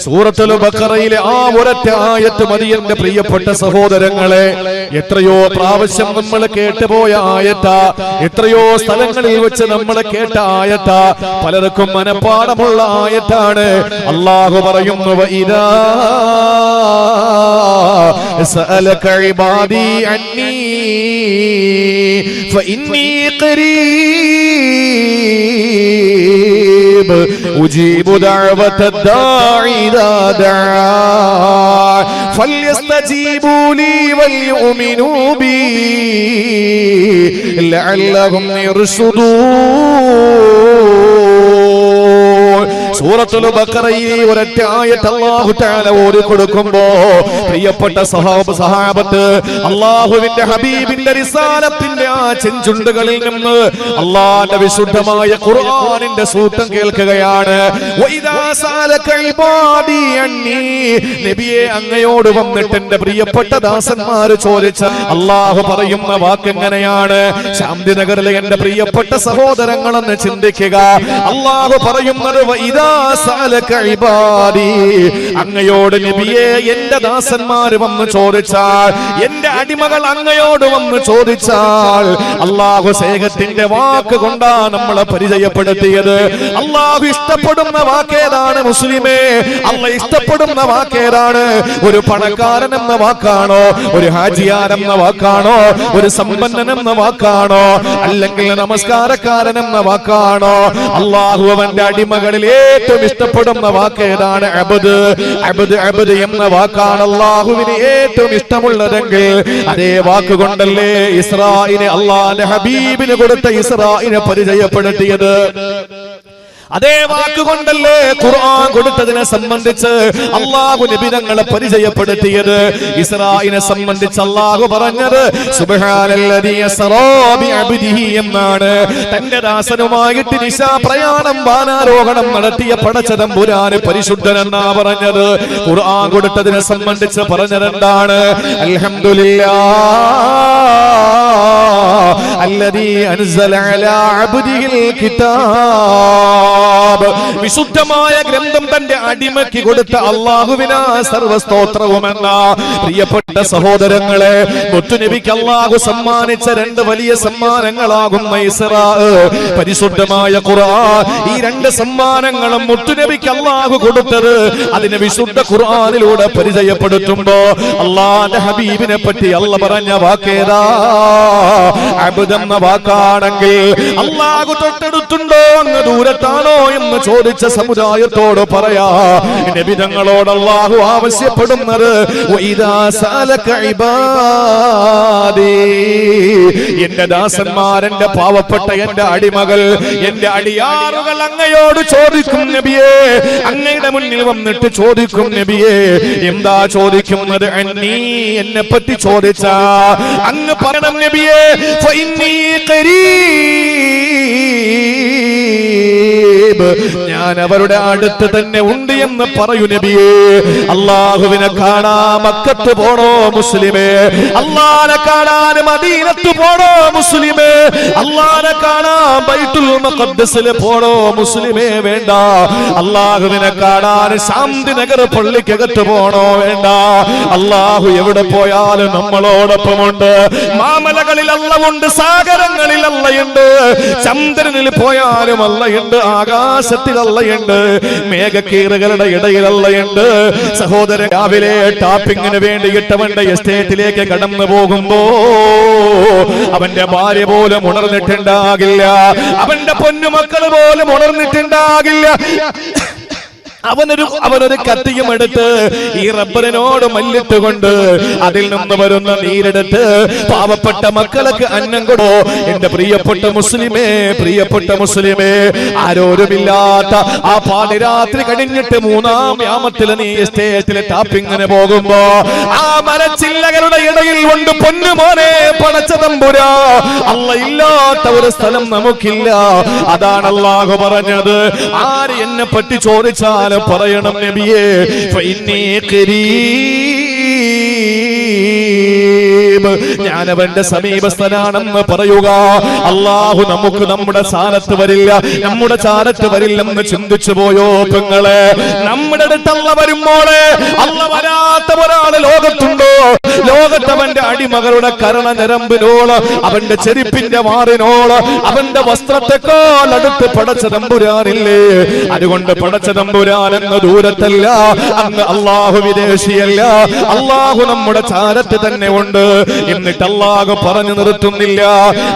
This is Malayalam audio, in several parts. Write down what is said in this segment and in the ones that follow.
സൂറത്തുൽ ബഖറയിലെ ആ ഒരൊറ്റ ആയത്ത് മതി എന്റെ പ്രിയപ്പെട്ട സഹോദരങ്ങളെ. എത്രയോ പ്രാവശ്യം നമ്മൾ കേട്ടുപോയ ആയത്താ, എത്രയോ സ്ഥലങ്ങളിൽ വെച്ച് നമ്മൾ കേട്ട ആയത്താ, പലർക്കും മനപ്പാഠമുള്ള ആയത്താണ്. അല്ലാഹു പറയുന്നു വഇദാ സഅലക ഇബാദി അന്നി ഫഇന്നി ഖരീബ് ഉജീബു ദഅവത ദാഇ ഇദാ ദആ ഫല്യസ്തജീബൂ ലീ വൽയുമിനൂ ബി ലഅല്ലഹും യർശുദൂൻ. സൂറത്തുൽ ബഖറയിൽ ഒരൊറ്റ ആയത്ത് അല്ലാഹു തആല ഓതി കൊടുക്കുമ്പോ പ്രിയപ്പെട്ട സഹാബത്ത് അല്ലാഹുവിന്റെ ഹബീബിന്റെ റിസാലത്തിന്റെ ആ ചെഞ്ചുണ്ടുകളിൽ നിന്ന് അല്ലാഹുവിന്റെ വിശുദ്ധമായ ഖുർആനിന്റെ സൂക്തം കേൾക്കുകയാണ്. വഇദാ സഅലക ഇബാദി അന്നി, നബിയെ അങ്ങയോട് വന്നിട്ട് എന്റെ പ്രിയപ്പെട്ട ദാസന്മാർ ചോദിച്ച അല്ലാഹു പറയുന്ന വാക്ക് എങ്ങനെയാണ്? ശാന്തിനഗറിലെ എന്റെ പ്രിയപ്പെട്ട സഹോദരങ്ങളെന്ന് ചിന്തിക്കുക. അല്ലാഹു പറയുന്നത് വഇദാ സഅലക ഇബാദി, അങ്ങയോട് നബിയെ എന്റെ ദാസന്മാർ വന്ന് ചോദിച്ചാൽ, എന്റെ അടിമകൾ അങ്ങയോട് വന്ന് ചോദിച്ചാൽ, അല്ലാഹു സ്നേഹത്തിന്റെ വാക്ക് കൊണ്ടാ നമ്മളെ പരിചയപ്പെടുത്തിയത്. അല്ലാഹു ഇഷ്ടപ്പെടുന്ന വാക്കേതാണ് മുസ്ലിമേ? അല്ലാഹു ഇഷ്ടപ്പെടുന്ന വാക്കേതാണ്? ഒരു പണക്കാരൻ എന്ന വാക്കാണോ? ഒരു ഹാജിയാർ എന്ന വാക്കാണോ? ഒരു സമ്പന്നൻ എന്ന വാക്കാണോ? അല്ലെങ്കിൽ നമസ്കാരക്കാരൻ എന്ന വാക്കാണോ? അല്ലാഹു അവന്റെ അടിമകളിൽ ഏറ്റവും ഇഷ്ടപ്പെടുന്ന വാക്കേതാണ്? അബ്ദ്. അബ്ദ് അബ്ദ് എന്ന വാക്കാണ് അല്ലാഹുവിന് ഏറ്റവും ഇഷ്ടമുള്ളതെങ്കിൽ അതേ വാക്കുകൊണ്ടല്ലേ ഇസ്രായിനെ അല്ലാഹുവിന്റെ ഹബീബിന് കൊടുത്ത ഇസ്രായിനെ പരിചയപ്പെടുത്തിയത്? അതേ വാക്കുകൊണ്ടല്ലേ ഖുർആൻ കൊടുത്തതിനെ സംബന്ധിച്ച് അല്ലാഹു നബി തങ്ങളെ പരിചയപ്പെടുത്തിയത്? ഇസ്രായിനെ സംബന്ധിച്ച് അല്ലാഹു പറഞ്ഞത് സുബ്ഹാനല്ലദീ യസ്റാ ബിഅബ്ദിഹി എന്നാണ്. തന്റെ ദാസനുമായിട്ട് നിശാ പ്രയാണം വാനാരോഹണം നടത്തിയ പടച്ചതമ്പുരാന് പരിശുദ്ധനെന്നാ പറഞ്ഞത്. ഖുർആൻ കൊടുത്തതിനെ സംബന്ധിച്ച് പറഞ്ഞതെന്താണ്? അൽഹംദുലില്ലാഹ് അല്ലദീ അൻസല അലാ അബ്ദിഹിൽ കിതാബ്, വിശുദ്ധമായ ഗ്രന്ഥം തന്റെ അടിമയ്ക്ക് കൊടുത്ത അല്ലാഹുവിനാ സർവസ്തോത്രവുമെന്ന പ്രിയപ്പെട്ട സഹോദരങ്ങളെ, മുത്തുനബിക്ക് അല്ലാഹു സമ്മാനിച്ച രണ്ട് വലിയ സമ്മാനങ്ങളാകുന്ന ഇസ്റാ, പരിശുദ്ധമായ ഖുർആൻ, ഈ രണ്ട് സമ്മാനങ്ങളും മുത്തുനബിക്ക് അല്ലാഹു കൊടുത്തത് അതിനെ വിശുദ്ധ ഖുർആനിലൂടെ പരിചയപ്പെടുത്തുമ്പോ അല്ലാഹുവിന്റെ ഹബീബിനെ പറ്റി അല്ലാഹു പറഞ്ഞ വാക്കേതാ? അബ്ദ് എന്ന വാക്കാണെങ്കിൽ അല്ലാഹു തൊട്ടടുത്തുണ്ടോ അങ്ങ് ദൂരത്താണോ എന്ന് ചോദിച്ച സമുദായത്തോട് പറയാ, നബി തങ്ങളോട് അല്ലാഹു ആവശ്യപ്പെടുന്നത് വഇദാ സഅലക ഇബാദി, എന്റെ ദാസന്മാർ, എന്റെ പാവപ്പെട്ട എന്റെ അടിമകൾ, എന്റെ അടിയാറുകൾ അങ്ങയോട് ചോദിക്കും നബിയേ, അങ്ങയുടെ മുന്നിൽ വന്നിട്ട് ചോദിക്കും നബിയേ. എന്താ ചോദിക്കുന്നത്? അന്നീ, എന്നെ പറ്റി ചോദിച്ചാ അങ്ങ് പറയണം നബിയേ, ഫഇന്നീ ഖരീബ്, ഞാൻ അവരുടെ അടുത്ത് തന്നെ ഉണ്ട് എന്ന് പറയൂ നബിയേ. അല്ലാഹുവിനെ കാണാൻ മക്കത്ത് പോണോ മുസ്ലിമേ? അല്ലാഹുവിനെ കാണാൻ മദീനത്ത് പോണോ മുസ്ലിമേ? അല്ലാഹുവിനെ കാണാൻ ബൈത്തുൽ മുഖദ്ദസിൽ പോണോ മുസ്ലിമേ? വേണ്ട. അല്ലാഹുവിനെ കാണാൻ ശാന്തിനഗർ പള്ളിക്കകത്ത് പോണോ? വേണ്ട. അല്ലാഹു എവിടെ പോയാലും നമ്മളോടൊപ്പമുണ്ട്. മാമലകളിൽ അല്ലാഹുണ്ട്, സാഗരങ്ങളിൽ അല്ലാഹുണ്ട്, ചന്ദ്രനിൽ പോയാലും അല്ലാഹുണ്ട്, ആകാശത്തിൽ അല്ലാഹുണ്ട്, മേഘക്കീറുകളുടെ ഇടയിൽ അല്ലാഹുണ്ട്. സഹോദരൻ, രാവിലെ ടാപ്പിങ്ങിന് വേണ്ടി ഇട്ടവന്റെ എസ്റ്റേറ്റിലേക്ക് കടന്നു പോകുമ്പോ അവന്റെ ഭാര്യ പോലും ഉണർന്നിട്ടുണ്ടാകില്ല, അവന്റെ പൊന്നുമക്കൾ പോലും ഉണർന്നിട്ടുണ്ടാകില്ല. അവനൊരു കത്തിയും എടുത്ത് ഈ റബ്ബറിനോട് മല്ലിട്ടുകൊണ്ട് അതിൽ നിന്ന് വരുന്ന നീരെടുത്ത് പാവപ്പെട്ട മക്കൾക്ക് അന്നം കൊടു. എന്റെ പ്രിയപ്പെട്ട മുസ്ലിമേ, പ്രിയപ്പെട്ട മുസ്ലിമേ, ആരോരുമില്ലാത്ത ആ പാതിരാത്രി കഴിഞ്ഞിട്ട് മൂന്നാം യാമത്തിൽ നീ എസ്റ്റേറ്റിലെ ടാപ്പിങ്ങിന് പോകുമ്പോ ആ മരച്ചില്ലകളുടെ ഇടയിൽ കൊണ്ട് പൊന്നുമോനെ പടച്ചതമ്പുരാ, അല്ലാഹു ഇല്ലാത്ത ഒരു സ്ഥലം നമുക്കില്ല. അതാണ് അല്ലാഹു പറഞ്ഞത്. ആര് എന്നെ പറ്റി ചോദിച്ചാലും പറയണം നബിയേ, ഫഇന്നീ ഖരീബ്, ഖരീബ്, ഞാൻ അവന്റെ സമീപസ്ഥനാണെന്ന് പറയുക. അല്ലാഹു നമുക്ക് നമ്മുടെ ചാരത്ത് വരില്ല, നമ്മുടെ ചാരത്ത് വരില്ലെന്ന് ചിന്തിച്ചു പോയോ പെങ്ങളെ? നമ്മുടെ അടുത്തല്ല വരുമ്പോളെ അല്ല വരാത്ത ഒരാള് ലോകത്തുണ്ടോ? ലോകത്തവന്റെ അടിമകളുടെ കരണ ഞരമ്പിനോള്, അവന്റെ ചെരുപ്പിന്റെ മാറിനോള്, അവന്റെ വസ്ത്രത്തെക്കാൾ അടുത്ത് പടച്ച തമ്പുരാനില്ലേ? അതുകൊണ്ട് പടച്ച തമ്പുരാൻ അങ്ങ് ദൂരത്തല്ല, അങ്ങ് അള്ളാഹു വിദേശിയല്ല, അള്ളാഹു നമ്മുടെ ചാരത്ത് തന്നെ ഉണ്ട്. എന്നിട്ട് അള്ളാഹു പറഞ്ഞു നിർത്തുന്നില്ല.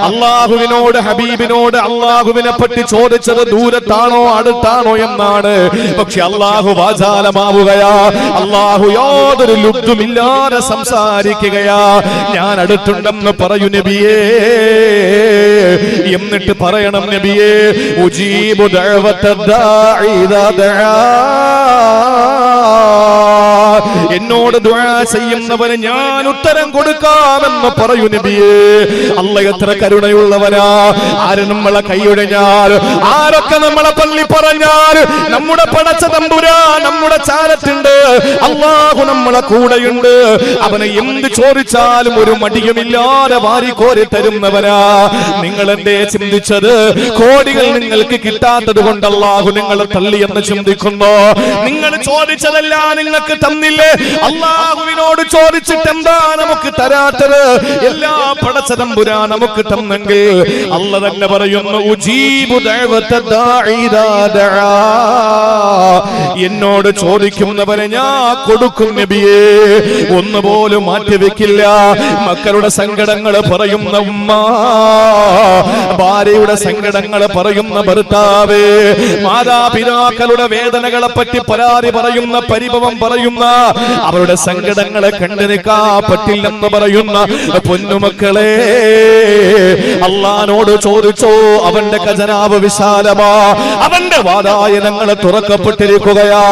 അള്ളാഹുവിനോട്, ഹബീബിനോട് അള്ളാഹുവിനെ പറ്റി ചോദിച്ചത് ദൂരത്താണോ അടുത്താണോ എന്നാണ്. പക്ഷെ അള്ളാഹു വാചാലമാവുകയാ, അള്ളാഹു യാതൊരു ലുബ്ധുമില്ലാതെ സംസാരിക്കുകയാ. ഞാൻ അടുത്തുണ്ടെന്ന് പറയൂ നബിയേ. എന്നിട്ട് പറയണം നബിയേ, ഉജീബു ദഅവത്തദ്ദാഇ ഇദാ ദആ, എന്നോട് ദുആ ചെയ്യുന്നവന് ഞാൻ ഉത്തരം കൊടുക്കാമെന്ന് പറയൂ നബിയേ. അല്ലാഹ് എത്ര കരുണയുള്ളവനാ. ആര് നമ്മളെ കൈയൊഴിഞ്ഞാൽ, ആരൊക്കെ നമ്മളെ പള്ളി പറഞ്ഞാൽ, നമ്മുടെ പടച്ച തമ്പുരാൻ നമ്മുടെ ചാരത്തുണ്ട്. അല്ലാഹു നമ്മളെ കൂടെയുണ്ട്. അവനെ എന്ത് ചോദിച്ചാലും ഒരു മടിയുമില്ലാതെ വാരിക്കോരി തരുന്നവനാ. നിങ്ങൾ എന്തേ ചിന്തിച്ചത്? കോടികൾ നിങ്ങൾക്ക് കിട്ടാത്തത് കൊണ്ട് അല്ലാഹു നിങ്ങളെ തള്ളിയെന്ന് ചിന്തിക്കുന്നു. നിങ്ങൾ ചോദിച്ചതെല്ലാം നിങ്ങൾക്ക് തന്നില്ലേ? അല്ലാഹുവിനോട് ചോദിച്ചിട്ട് എന്താ നമുക്ക് തരാത്തത്? എല്ലാ പടച്ച തമ്പുരാൻ നമുക്ക് തന്നെങ്കിൽ അല്ലാഹ് തന്നെ പറയുന്നു, ഉജീബു ദഅവത്തദ്ദാഇ ഇദാ ദആ, എന്നോട് ചോദിക്കുന്നവരെ ഞാൻ കൊടുക്കും നബിയേ. ഒന്നുപോലും മാറ്റിവെക്കില്ല. മക്കളുടെ സങ്കടങ്ങൾ പറയുന്ന ഉമ്മ, ഭാര്യയുടെ സങ്കടങ്ങൾ പറയുന്ന ഭർത്താവ്, മാതാപിതാക്കളുടെ വേദനകളെ പറ്റി പരാതി പറയുന്ന, പരിഭവം പറയുന്ന, അവരുടെ സങ്കടങ്ങളെ കണ്ടു നിൽക്കാൻ പറ്റില്ലെന്ന് പറയുന്ന പൊന്നുമക്കളെ, അള്ളാനോട് ചോദിച്ചോ. അവന്റെ ഖജനാവ് വിശാലമാ, അവന്റെ വാതായനങ്ങൾ തുറക്കപ്പെട്ടിരിക്കുകയാ.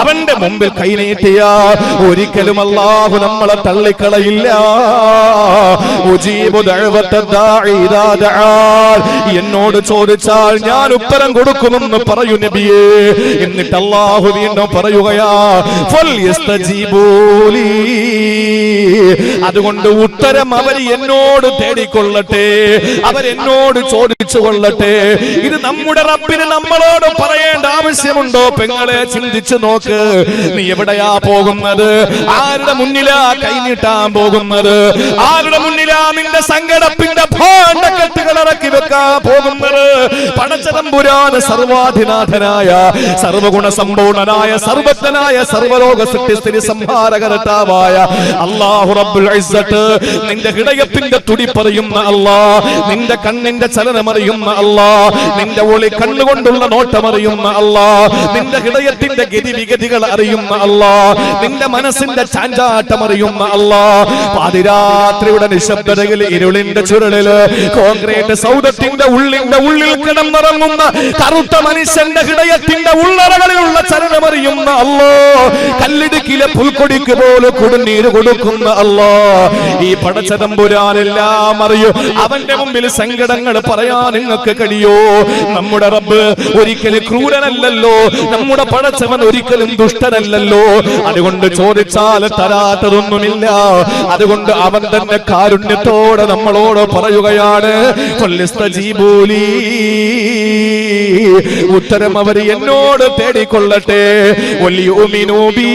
അവന്റെ മുമ്പിൽ കൈനീട്ടിയ ഒരിക്കലും അല്ലാഹു നമ്മളെ തള്ളിക്കളയില്ല. ഉജീബു ദഅവത്തദ്ദാഇ ഇദാ ദആ, എന്നോട് ചോദിച്ചാൽ ഞാൻ ഉത്തരം കൊടുക്കുമെന്ന് പറയൂ നബിയേ. എന്നിട്ട് അല്ലാഹു വീണ്ടും പറയുകയാ, ഫൽയസ്തജീബൂലി, അതുകൊണ്ട് ഉത്തരം അവർ എന്നോട് തേടിക്കൊള്ളട്ടെ, അവരെന്നോട് ചോദിച്ചു കൊള്ളട്ടെ. ഇത് നമ്മുടെ റബ്ബിന് നമ്മളോട് പറയേണ്ട ആവശ്യമുണ്ടോ? പെങ്ങളെ ചിന്തിച്ചു നോക്ക്. നീ എവിടെയാ പോകുന്നത്? ആരുടെ മുന്നിലാ കൈനീട്ടാൻ പോകുന്നത്? ആരുടെ മുന്നിലാ നിന്റെ സങ്കടത്തിന്റെ ഭാണ്ഡക്കെട്ടുകൾ ഇറക്കി വെക്കാൻ പോകുന്നത്? പടച്ച തമ്പുരാൻ സർവാധിനാഥനായ, സർവഗുണ സമ്പൂർണനായ, സർവജ്ഞനായ, സർവലോക സൃഷ്ടിസ്ഥിതി സംഹാരകർത്താവായ അല്ലാഹു റബ്ബുൽ ഇസ്സത്ത് നിന്റെ ഹൃദയത്തിന്റെ തുടി പറയുന്ന അല്ലാഹ്, നിന്റെ കണ്ണിന്റെ ചലനമറിയുന്ന അല്ലാഹ്, നിന്റെ ഒളി കണ്ണുകൊണ്ടുള്ള നോട്ടമറിയുന്ന അല്ലാഹ്, നിന്റെ ഹൃദയത്തിന്റെ ഗതിവിഗതികൾ അറിയുന്ന അല്ലാഹ്, നിന്റെ മനസ്സിന്റെ ചാഞ്ചാട്ടം അറിയുന്ന അല്ലാഹ്. പാതിരാത്രിയുടെ നിശബ്ദതയിൽ, ഇരുളിന്റെ ചുരുളില്, കോൺക്രീറ്റ് സൗധത്തിന്റെ ഉള്ളിൽ കിടന്നിറങ്ങുന്ന കറുത്ത മനുഷ്യന്റെ ഹൃദയത്തിന്റെ ഉള്ളറകളിലുള്ള ചലനമറിയുന്ന അല്ലാഹ്, കല്ലിടുക്കിലെ പുൽക്കൊടിക്ക് പോലെ കുടിനീര് കൊടുക്കുന്ന അല്ലാഹ്. ഈ പടച്ച തമ്പുരാനെല്ലാം അറിയും. അവന്റെ മുമ്പിൽ സങ്കടങ്ങൾ പറയാൻ നിങ്ങൾക്ക് കഴിയോ? നമ്മുടെ റബ്ബ് ഒരിക്കലും ക്രൂരനല്ലല്ലോ, നമ്മുടെ പടച്ചവൻ ഒരിക്കലും ദുഷ്ടനല്ലല്ലോ. അതുകൊണ്ട് ചോദിച്ചാൽ തരാത്തതൊന്നുമില്ല. അതുകൊണ്ട് അവൻ തന്നെ കാരുണ്യത്തോടെ നമ്മളോട് പറയുകയാണ്, ഫൽയസ്തജീബൂലി, ഉത്തരം അവർ എന്നോട് തേടിക്കൊള്ളട്ടെ. വലിയുമിനൂ ബി,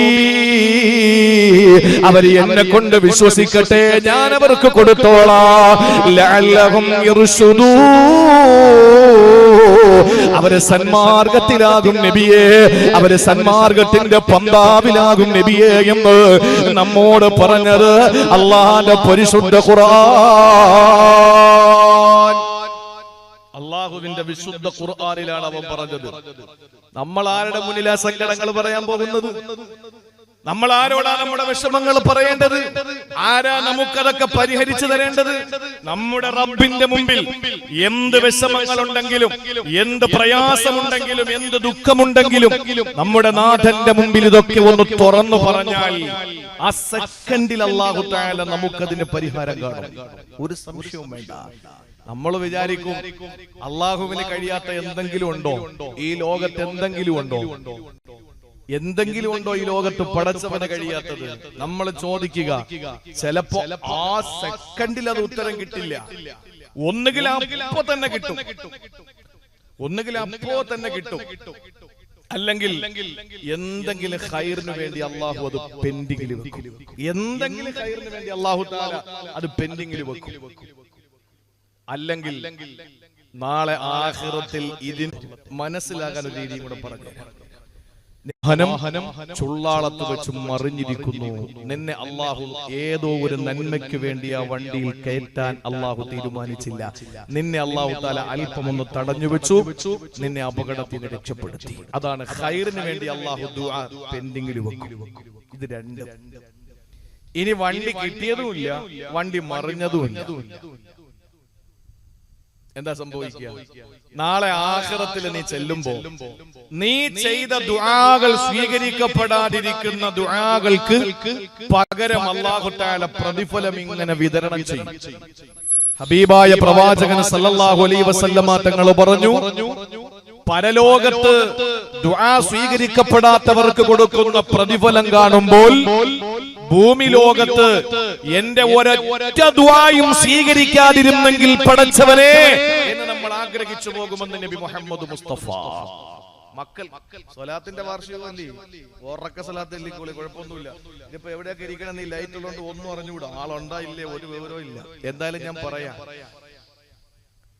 അവർ എന്നെ കൊണ്ട് വിശ്വസിക്കട്ടെ, ഞാൻ അവർക്ക് കൊടുത്തോളാം. ലഅല്ലഹും യർശുദൂ, അവര് സന്മാർഗത്തിലാകും നബിയേ, അവര് സന്മാർഗത്തിന്റെ പന്താവിലാകും നബിയേ എന്ന് നമ്മോട് പറഞ്ഞത് അല്ലാഹുവിന്റെ പരിശുദ്ധ ഖുർആൻ. അല്ലാഹുവിന്റെ വിശുദ്ധ ഖുർആനിലാണ് അവൻ പറഞ്ഞത്. നമ്മൾ ആരുടെ മുന്നിലാ സങ്കടങ്ങൾ പറയാൻ പോകുന്നത്? നമ്മൾ ആരോടാണ് നമ്മുടെ വിഷമങ്ങൾ പറയേണ്ടത്? ആരാ നമുക്കതൊക്കെ പരിഹരിച്ചു തരേണ്ടത്? നമ്മുടെ റബ്ബിന്റെ മുമ്പിൽ എന്ത് വിഷമങ്ങളുണ്ടെങ്കിലും, എന്ത് പ്രയാസമുണ്ടെങ്കിലും, എന്ത് ദുഃഖമുണ്ടെങ്കിലും നമ്മുടെ നാഥന്റെ മുമ്പിൽ ഇതൊക്കെ ഒന്ന് തുറന്നു പറഞ്ഞാൽ ആ സെക്കൻഡിൽ അല്ലാഹു തആല നമുക്കതിന് പരിഹാരം കാണും. ഒരു സംശയവും വേണ്ട. നമ്മൾ വിചാരിക്കും അള്ളാഹുവിന് കഴിയാത്ത എന്തെങ്കിലും ഉണ്ടോ? ഈ ലോകത്ത് എന്തെങ്കിലും ഉണ്ടോ? എന്തെങ്കിലും ഉണ്ടോ ഈ ലോകത്ത് പടച്ചവന് കഴിയാത്തത്? നമ്മൾ ചോദിക്കുക, ചിലപ്പോ ആ സെക്കൻഡിൽ അത് ഉത്തരം കിട്ടില്ല. ഒന്നുകിൽ അപ്പോ തന്നെ കിട്ടും, ഒന്നുകിൽ അപ്പോ തന്നെ കിട്ടും, അല്ലെങ്കിൽ എന്തെങ്കിലും ഖൈറിന് വേണ്ടി അള്ളാഹു അത് പെൻഡിങ്ങിൽ വെക്കും. എന്തെങ്കിലും ഖൈറിന് വേണ്ടി അള്ളാഹു തആല അത് പെൻഡിങ്ങിൽ വെക്കും. അല്ലെങ്കിൽ നാളെ ആഖിറത്തിൽ ഇതിന് മനസ്സിലാകാൻ ഒരു രീതിയും കൂടെ പറഞ്ഞു. ചുള്ളാളത്ത് വെച്ച് മറിഞ്ഞിരിക്കുന്നു. നിന്നെ അള്ളാഹു ഏതോ ഒരു നന്മയ്ക്ക് വേണ്ടി ആ വണ്ടിയിൽ കയറ്റാൻ അള്ളാഹു തീരുമാനിച്ചില്ല. നിന്നെ അള്ളാഹു തആല അല്പമൊന്ന് തടഞ്ഞു വെച്ചു, നിന്നെ അപകടത്തിന് രക്ഷപ്പെടുത്തി. അതാണ് ഖൈറിന് വേണ്ടി അള്ളാഹു ദുആ പെൻഡിങ്ങിൽ വെക്കും. ഇത് രണ്ടും. ഇനി വണ്ടി കിട്ടിയതുമില്ല, വണ്ടി മറിഞ്ഞതുമില്ല. എന്താ സംഭവിക്കുക? നാളെ ആഖിറത്തിൽ നീ ചെല്ലുമ്പോ നീ ചെയ്ത ദുആകൾ സ്വീകരിക്കപ്പെടാതിരിക്കുന്ന ദുആകൾക്ക് പകരം അല്ലാഹു തആല പ്രതിഫലം ഇങ്ങനെ വിതരണം ചെയ്യും. ഹബീബായ പ്രവാചകൻ സല്ലല്ലാഹു അലൈഹി വസല്ലമ തങ്ങൾ പറഞ്ഞു, പരലോകത്ത് ദുആ സ്വീകരിക്കപ്പെടാത്തവർക്ക് കൊടുക്കുന്ന പ്രതിഫലം കാണുമ്പോൾ ഭൂമി ലോകത്ത് എന്റെ ഒരൊറ്റ ദുആയും സ്വീകരിക്കാതിരുന്നെങ്കിൽ പടച്ചവനെ എന്ന് നമ്മൾ ആഗ്രഹിച്ചു പോകുമെന്ന് നബി മുഹമ്മദ് മുസ്തഫ. മക്കൾ സ്വലാത്തിന്റെ വാർഷികമല്ലേ, ഉറക്ക സ്വലാത്ത് ഇല്ലിക്കോളി, കുഴപ്പമൊന്നുമില്ല. ഇതിപ്പോ എവിടെയൊക്കെ ഇരിക്കണം, നീ ലൈറ്റ് ഉള്ളതുകൊണ്ട് ഒന്നും അറിഞ്ഞുകൂടാ, ആളുണ്ടായില്ലേ ഒരു വിവരവും ഇല്ല. എന്തായാലും ഞാൻ പറയാം,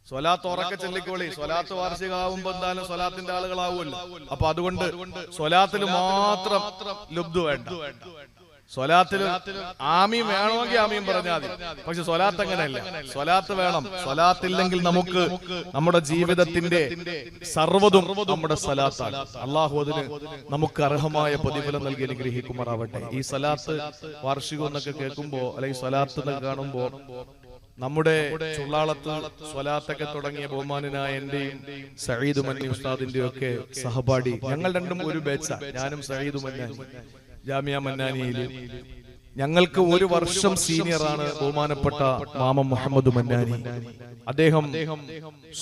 സ്വലാത്ത് ഉറക്ക ചെല്ലിക്കോളി. സ്വലാത്ത് വാർഷികമാവുമ്പോ എന്തായാലും സ്വലാത്തിന്റെ ആളുകളാവുമല്ലോ. അപ്പൊ അതുകൊണ്ട് സ്വലാത്തിൽ മാത്രം ലുബ്ധു വേണ്ട. സ്വലാത്തിൽ ആമീൻ വേണമെങ്കിൽ ആമീൻ പറഞ്ഞാൽ മതി. പക്ഷെ സ്വലാത്ത് അങ്ങനെയല്ല, സ്വലാത്ത് വേണം. സ്വലാത്തില്ലെങ്കിൽ നമുക്ക് നമ്മുടെ ജീവിതത്തിന്റെ സർവ്വതും നമ്മുടെ സ്വലാത്താണ്. അള്ളാഹു അതിന് നമുക്ക് അർഹമായ പ്രതിഫലം നൽകി അനുഗ്രഹിക്കുമാറാവട്ടെ. ഈ സ്വലാത്ത് വാർഷികം എന്നൊക്കെ കേൾക്കുമ്പോ, അല്ലെങ്കിൽ സ്വലാത്ത് എന്നൊക്കെ കാണുമ്പോ, നമ്മുടെ ചുള്ളാളത്ത് സ്വലാത്തൊക്കെ തുടങ്ങിയ ബഹുമാനായ എന്റെയും സഈദ് മന്നി ഉസ്താദിന്റെയും ഒക്കെ സഹപാഠി, ഞങ്ങൾ രണ്ടും ഒരു ബാച്ച. ഞാനും സഈദ് മന്നാനി ജാമിയ മന്നാനിയില്. ഞങ്ങൾക്ക് ഒരു വർഷം സീനിയറാണ് ബഹുമാനപ്പെട്ട മാമ മുഹമ്മദ് മന്നാനി. അദ്ദേഹം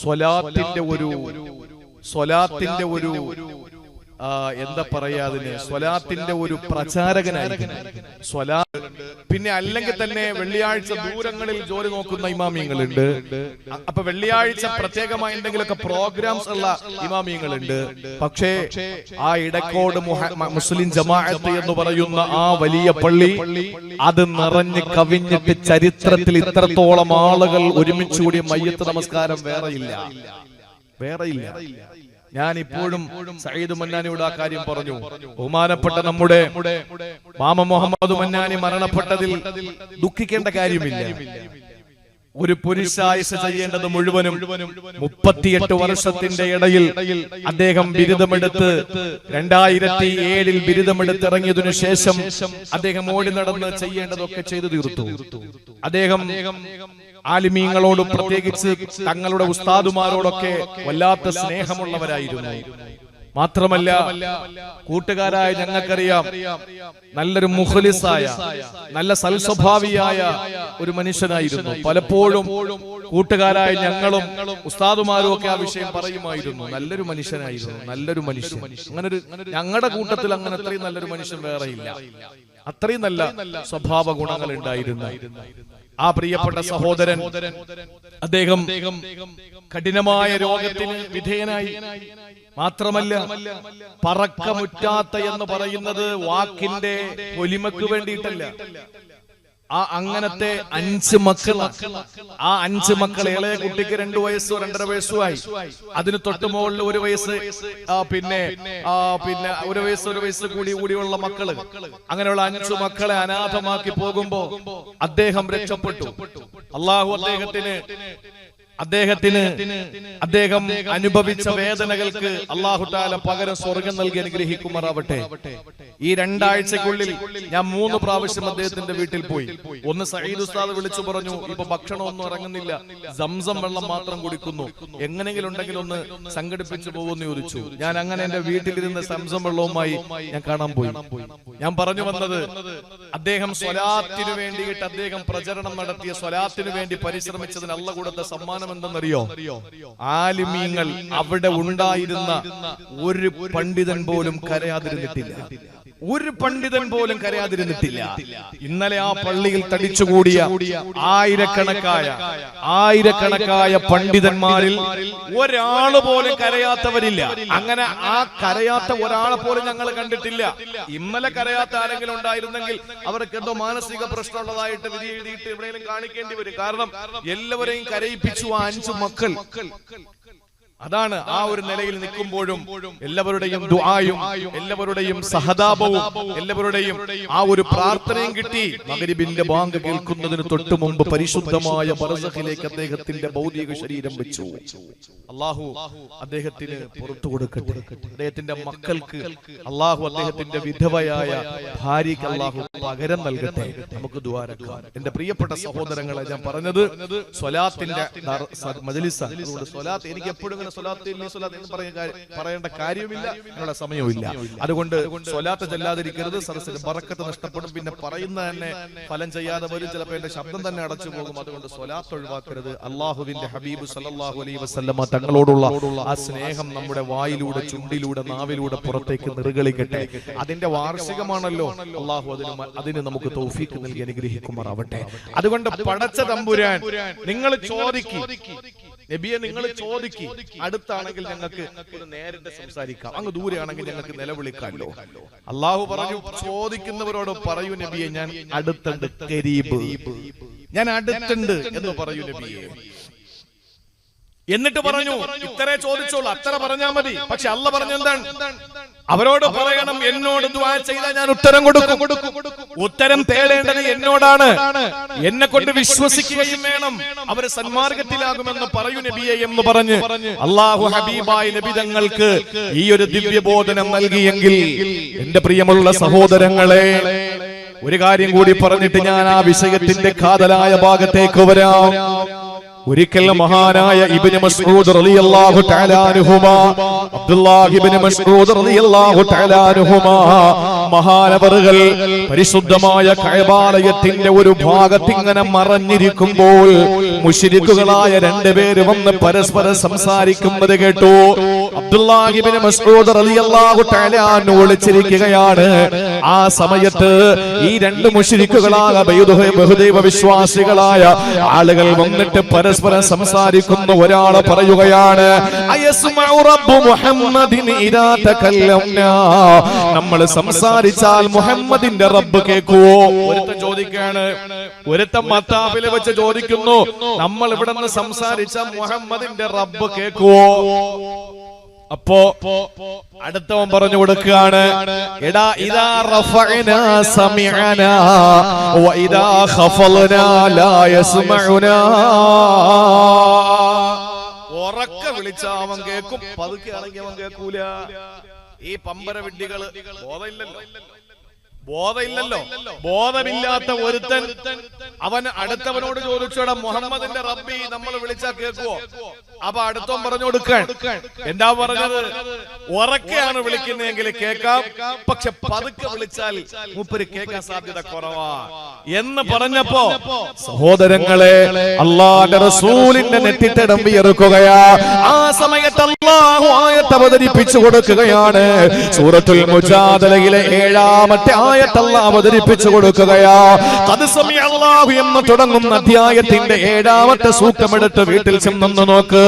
സ്വലാത്തിന്റെ ഒരു എന്താ പറയാ, അതിന് സ്വലാത്തിന്റെ ഒരു പ്രചാരകനായിരിക്കും. പിന്നെ അല്ലെങ്കിൽ തന്നെ വെള്ളിയാഴ്ച ദൂരങ്ങളിൽ ജോലി നോക്കുന്ന ഇമാമിയങ്ങളുണ്ട്. അപ്പൊ വെള്ളിയാഴ്ച പ്രത്യേകമായി എന്തെങ്കിലുമൊക്കെ പ്രോഗ്രാംസ് ഉള്ള ഇമാമിയങ്ങളുണ്ട്. പക്ഷേ ആ ഇടക്കോട് മുസ്ലിം ജമാഅത്ത് എന്ന് പറയുന്ന ആ വലിയ പള്ളി അത് നിറഞ്ഞ് കവിഞ്ഞിട്ട് ചരിത്രത്തിൽ ഇത്രത്തോളം ആളുകൾ ഒരുമിച്ചുകൂടി മയ്യത്ത് നമസ്കാരം വേറെയില്ല. ഞാൻ ഇപ്പോഴും സഈദ് മന്നാനിയുടെ ആ കാര്യം പറഞ്ഞു. ബഹുമാനപ്പെട്ട നമ്മുടെ മാമ മുഹമ്മദ് മന്നാനി മരണപ്പെട്ടതിൽ ദുഃഖിക്കേണ്ട കാര്യമില്ല. ഒരു പുരുഷായുസ് ചെയ്യേണ്ടത് മുഴുവനും 38 വർഷത്തിന്റെ ഇടയിൽ അദ്ദേഹം ബിരുദമെടുത്ത് 2007 ബിരുദമെടുത്ത് ഇറങ്ങിയതിനു ശേഷം അദ്ദേഹം ഓടി നടന്ന് ചെയ്യേണ്ടതൊക്കെ ചെയ്തു തീർത്തു. അദ്ദേഹം ആലിമീങ്ങളോടും പ്രത്യേകിച്ച് തങ്ങളുടെ ഉസ്താദുമാരോടൊക്കെ വല്ലാത്ത സ്നേഹമുള്ളവരായിരുന്നു. മാത്രമല്ല കൂട്ടുകാരായ ഞങ്ങൾക്കറിയാം, നല്ലൊരു മുഖ്ലിസായ, നല്ല സൽസ്വഭാവിയായ ഒരു മനുഷ്യനായിരുന്നു. പലപ്പോഴും കൂട്ടുകാരായ ഞങ്ങളും ഉസ്താദുമാരും ഒക്കെ ആ വിഷയം പറയുമായിരുന്നു. നല്ലൊരു മനുഷ്യനായിരുന്നു, നല്ലൊരു മനുഷ്യൻ. അങ്ങനെ ഒരു ഞങ്ങളുടെ കൂട്ടത്തിൽ അങ്ങനെ അത്രയും നല്ലൊരു മനുഷ്യൻ വേറെയില്ല. അത്രയും നല്ല സ്വഭാവ ഗുണങ്ങൾ ഉണ്ടായിരുന്നു ആ പ്രിയപ്പെട്ട സഹോദരൻ. അദ്ദേഹം കഠിനമായ രോഗത്തിന് വിധേയനായി. മാത്രമല്ല പറക്കമുറ്റാത്ത എന്ന് പറയുന്നത് വാക്കിന്റെ പൊലിമക്ക് വേണ്ടിയിട്ടല്ല. ആ അങ്ങനത്തെ 5 മക്കൾ, ആ 5 മക്കൾ, ഇളയ കുട്ടിക്ക് 2 വയസ്സോ 2.5 വയസ്സുമായി, അതിന് തൊട്ട് മുകളിൽ 1 വയസ്സ്, പിന്നെ 1 വയസ്സ് കൂടിയുള്ള മക്കള്, അങ്ങനെയുള്ള 5 മക്കളെ അനാഥമാക്കി പോകുമ്പോ അദ്ദേഹം രക്ഷപ്പെട്ടു. അള്ളാഹു അദ്ദേഹം അനുഭവിച്ച വേദനകൾക്ക് അല്ലാഹു തആല പകരം സ്വർഗ്ഗം നൽകി അനുഗ്രഹിക്കുമാറാവട്ടെ. ഈ 2 ആഴ്ചക്കുള്ളിൽ ഞാൻ 3 പ്രാവശ്യം അദ്ദേഹത്തിന്റെ വീട്ടിൽ പോയി. ഒന്ന് സഈദ് ഉസ്താദ് വിളിച്ചു പറഞ്ഞു, ഇപ്പൊ ഭക്ഷണമൊന്നും ഇറങ്ങുന്നില്ല, സംസം വെള്ളം മാത്രം കുടിക്കുന്നു, എങ്ങനെങ്കിലും ഉണ്ടെങ്കിൽ ഒന്ന് സംഘടിപ്പിച്ചു പോകുമെന്ന് ചോദിച്ചു. ഞാൻ അങ്ങനെ എന്റെ വീട്ടിലിരുന്ന് സംസം വെള്ളവുമായി ഞാൻ കാണാൻ പോയി. ഞാൻ പറഞ്ഞു വന്നത്, അദ്ദേഹം സ്വലാത്തിന് വേണ്ടിയിട്ട് അദ്ദേഹം പ്രചരണം നടത്തിയ, സ്വലാത്തിന് വേണ്ടി പരിശ്രമിച്ചതിന് അല്ലാഹു കൊടുത്ത സമ്മാനം സമ്മാനം എന്തെന്നറിയോ? ആലിമീങ്ങൾ അവിടെ ഉണ്ടായിരുന്ന ഒരു പണ്ഡിതൻ പോലും കരയാതിരുന്നിട്ടില്ല. ഒരു പണ്ഡിതൻ പോലും കരയാതിരുന്നിട്ടില്ല. ഇന്നലെ ആ പള്ളിയിൽ തടിച്ചുകൂടിയ ആയിരക്കണക്കായ പണ്ഡിതന്മാരിൽ ഒരാള് പോലും കരയാത്തവരില്ല. അങ്ങനെ ആ കരയാത്ത ഒരാളെ പോലും ഞങ്ങൾ കണ്ടിട്ടില്ല. ഇന്നലെ കരയാത്ത ആരെങ്കിലും ഉണ്ടായിരുന്നെങ്കിൽ അവർക്ക് എന്തോ മാനസിക പ്രശ്നമുള്ളതായിട്ട് വിധി എഴുതിയിട്ട് എവിടെയെങ്കിലും കാണിക്കേണ്ടി വരും. കാരണം എല്ലാവരെയും കരയിപ്പിച്ചു ആ 5 മക്കൾ. അതാണ് ആ ഒരു നിലയിൽ നിൽക്കുമ്പോഴും എല്ലാവരുടെയും ദുആയും എല്ലാവരുടെയും സഹതാപവും എല്ലാവരുടെയും ആ ഒരു പ്രാർത്ഥനയും കിട്ടി. മഗ്രിബിന്റെ ബാങ്ക് കേൾക്കുന്നതിന് തൊട്ട് മുമ്പ് പരിശുദ്ധമായ ബർസഖിലേക്ക് അദ്ദേഹത്തിന്റെ ഭൗതിക ശരീരം വെച്ചു. അല്ലാഹു അദ്ദേഹത്തിന് പുറത്തു കൊടുക്കട്ടെ. അദ്ദേഹത്തിന്റെ മക്കൾക്ക് അല്ലാഹു അദ്ദേഹത്തിന്റെ വിധവയായ ഭാര്യയ്ക്ക് അല്ലാഹു പകരം നൽകട്ടെ. നമുക്ക് ദുആരക്കാം. എന്റെ പ്രിയപ്പെട്ട സഹോദരങ്ങളെ, ഞാൻ പറഞ്ഞത് സ്വലാത്തിന്റെ മജ്ലിസാണ്. അതുകൊണ്ട് സ്വലാത്ത് എനിക്ക് എപ്പോഴും പറയേണ്ട കാര്യമില്ല, അതിനുള്ള സമയമില്ല. അതുകൊണ്ട് സ്വലാത്ത് ചെല്ലാതിരിക്കരുത്. സദസ്സിന് ബറക്കത്ത് നഷ്ടപ്പെടും. പിന്നെ പറയുന്ന തന്നെ ഫലം ചെയ്യാതെ വരും. ചിലപ്പോൾ എന്റെ ശബ്ദം തന്നെ അടച്ചു പോകും. അതുകൊണ്ട് സ്വലാത്ത് ഒഴിവാക്കരുത്. അള്ളാഹുവിന്റെ ഹബീബ് സല്ലല്ലാഹു അലൈഹി വസല്ലമ തങ്ങളോടുള്ള ആ സ്നേഹം നമ്മുടെ വായിലൂടെ, ചുണ്ടിലൂടെ, നാവിലൂടെ പുറത്തേക്ക് നിർഗളിക്കട്ടെ. അതിന്റെ വാർഷികമാണല്ലോ. അള്ളാഹു അതിന് നമുക്ക് തൗഫീഖ് നൽകി അനുഗ്രഹിക്കുമാറാവട്ടെ. അതുകൊണ്ട് പടച്ച തമ്പുരാൻ, നിങ്ങൾ ചോദിക്കും നബിയെ, നിങ്ങൾ ചോദിക്കും. അടുത്താണെങ്കിൽ ഞങ്ങൾക്ക് നേരിട്ട് സംസാരിക്കാം, അങ്ങ് ദൂരെയാണെങ്കിൽ ഞങ്ങൾക്ക് നിലവിളിക്കാമല്ലോ. അള്ളാഹു പറഞ്ഞു, ചോദിക്കുന്നവരോട് പറയൂ നബിയെ, ഞാൻ അടുത്തുണ്ട്, ഖരീബ്, ഞാൻ അടുത്തുണ്ട് എന്ന് പറയൂ നബിയെ. എന്നിട്ട് പറഞ്ഞു, ഇത്രേ ചോദിച്ചോളൂ, അത്ര പറഞ്ഞാൽ മതി. പക്ഷെ അല്ല പറഞ്ഞു എന്താണ്? അവരോട് പറയണം, എന്നോട് ദുആ ചെയ്താൽ ഞാൻ ഉത്തരം കൊടുക്കും. ഉത്തരം തേടേണ്ടത് എന്നോടാണ്. എന്നെ കൊണ്ട് വിശ്വസിക്കുകയും വേണം. അവർ സന്മാർഗത്തിലാകുമെന്ന് പറയൂ നബിയെ എന്ന് പറഞ്ഞ് അല്ലാഹു ഹബീബായ നബി തങ്ങൾക്ക് ഈ ഒരു ദിവ്യബോധനം നൽകിയെങ്കിൽ, എന്റെ പ്രിയമുള്ള സഹോദരങ്ങളെ, ഒരു കാര്യം കൂടി പറഞ്ഞിട്ട് ഞാൻ ആ വിഷയത്തിന്റെ കാതലായ ഭാഗത്തേക്ക് വരാം. ഒരിക്കൽ മഹാനായ ഇബ്നു മസ്ഊദ് റളിയല്ലാഹു തആല അൻഹുമാ, അബ്ദുല്ലാഹി ഇബ്നു മസ്ഊദ് റളിയല്ലാഹു തആല അൻഹുമാ മഹാനവറുകൾ പരിശുദ്ധമായ കഅബാലയത്തിന്റെ ഒരു ഭാഗത്ത് ഇങ്ങനെ മറഞ്ഞിരിക്കുമ്പോൾ മുശ്രിക്കുകളായ 2 പേര് വന്ന് പരസ്പരം സംസാരിക്കുന്നത് കേട്ടു. അബ്ദുല്ലാഹി ഇബ്നു മസ്ഊദ് റളിയല്ലാഹു തആല അൻഹു വിളിച്ചിരിക്കുകയാണ്. ആ സമയത്ത് ഈ 2 മുശ്രിക്കുകളായ ബഹുദൈവ വിശ്വാസികളായ ആളുകൾ വന്നിട്ട് പരസ്പരം സംസാരിക്കുന്ന ഒരാളെ പറയുകയാണ്, അയസ്മഉ റബ്ബു മുഹമ്മദിൻ ഇദാ തകല്ലംനാ, നമ്മൾ സംസാരിച്ചാൽ മുഹമ്മദിന്റെ റബ്ബ് കേൾക്കുവോ? ഒരുത്തൻ ചോദിക്കുകയാണ്. ഒരുത്തൻ മത്താബിൽ വെച്ച് ചോദിക്കുന്നു, നമ്മൾ ഇവിടെ നിന്ന് സംസാരിച്ച മുഹമ്മദിന്റെ റബ്ബ് കേൾക്കുവോ? അപ്പോ അടുത്തവൻ പറഞ്ഞു കൊടുക്കുകയാണ്, എടാ ഇദാ റഫഅനാ സമിഅനാ വ ഇദാ ഖഫൽനാ ലാ യസ്മഉനാ. ഉറക്കെ വിളിച്ച അവൻ കേൾക്കും, പതുക്കെ ആണെങ്കിൽ അവൻ കേൾക്കൂല. ഈ പമ്പര വിഡ്ഢികള് ബോധമില്ലല്ലോ. ബോധമില്ലാത്ത ഒരുത്തൻ അവൻ അടുത്തവനോട് ചോദിച്ചോടാ, മുഹമ്മദിന്റെ റബ്ബി നമ്മൾ വിളിച്ചാ കേൾക്കുവോ? അപ്പൊ അടുത്തവൻ പറഞ്ഞു കൊടുക്കാൻ. എന്താ പറഞ്ഞത്? ഉറക്കെയാണ് വിളിക്കുന്നതെങ്കിൽ കേൾക്കാം, പക്ഷെ പതുക്കെ വിളിച്ചാൽ മൂപ്പര് കേൾക്കാൻ സാധ്യത കുറവാ എന്ന് പറഞ്ഞപ്പോ, സഹോദരങ്ങളെ, അല്ലാഹുവിന്റെ റസൂലിന്റെ നെറ്റിത്തടം വിയർക്കുകയാ. ആ സമയത്ത് അല്ലാഹു ആയത്ത് അവതരിപ്പിച്ചു കൊടുക്കുകയാണ്. സൂറത്തുൽ മുജാദലയിലെ 7-ാമത്തെ ആയത്ത് അല്ലാഹു അവതരിപ്പിച്ചു കൊടുക്കുകയാ. ഖദ് സമിഅല്ലാഹു എന്ന് തുടങ്ങുന്ന അധ്യായത്തിന്റെ 7-ാമത്തെ സൂക്തം എടുത്ത് വീട്ടിൽ ചെന്നൊന്ന് നോക്ക്.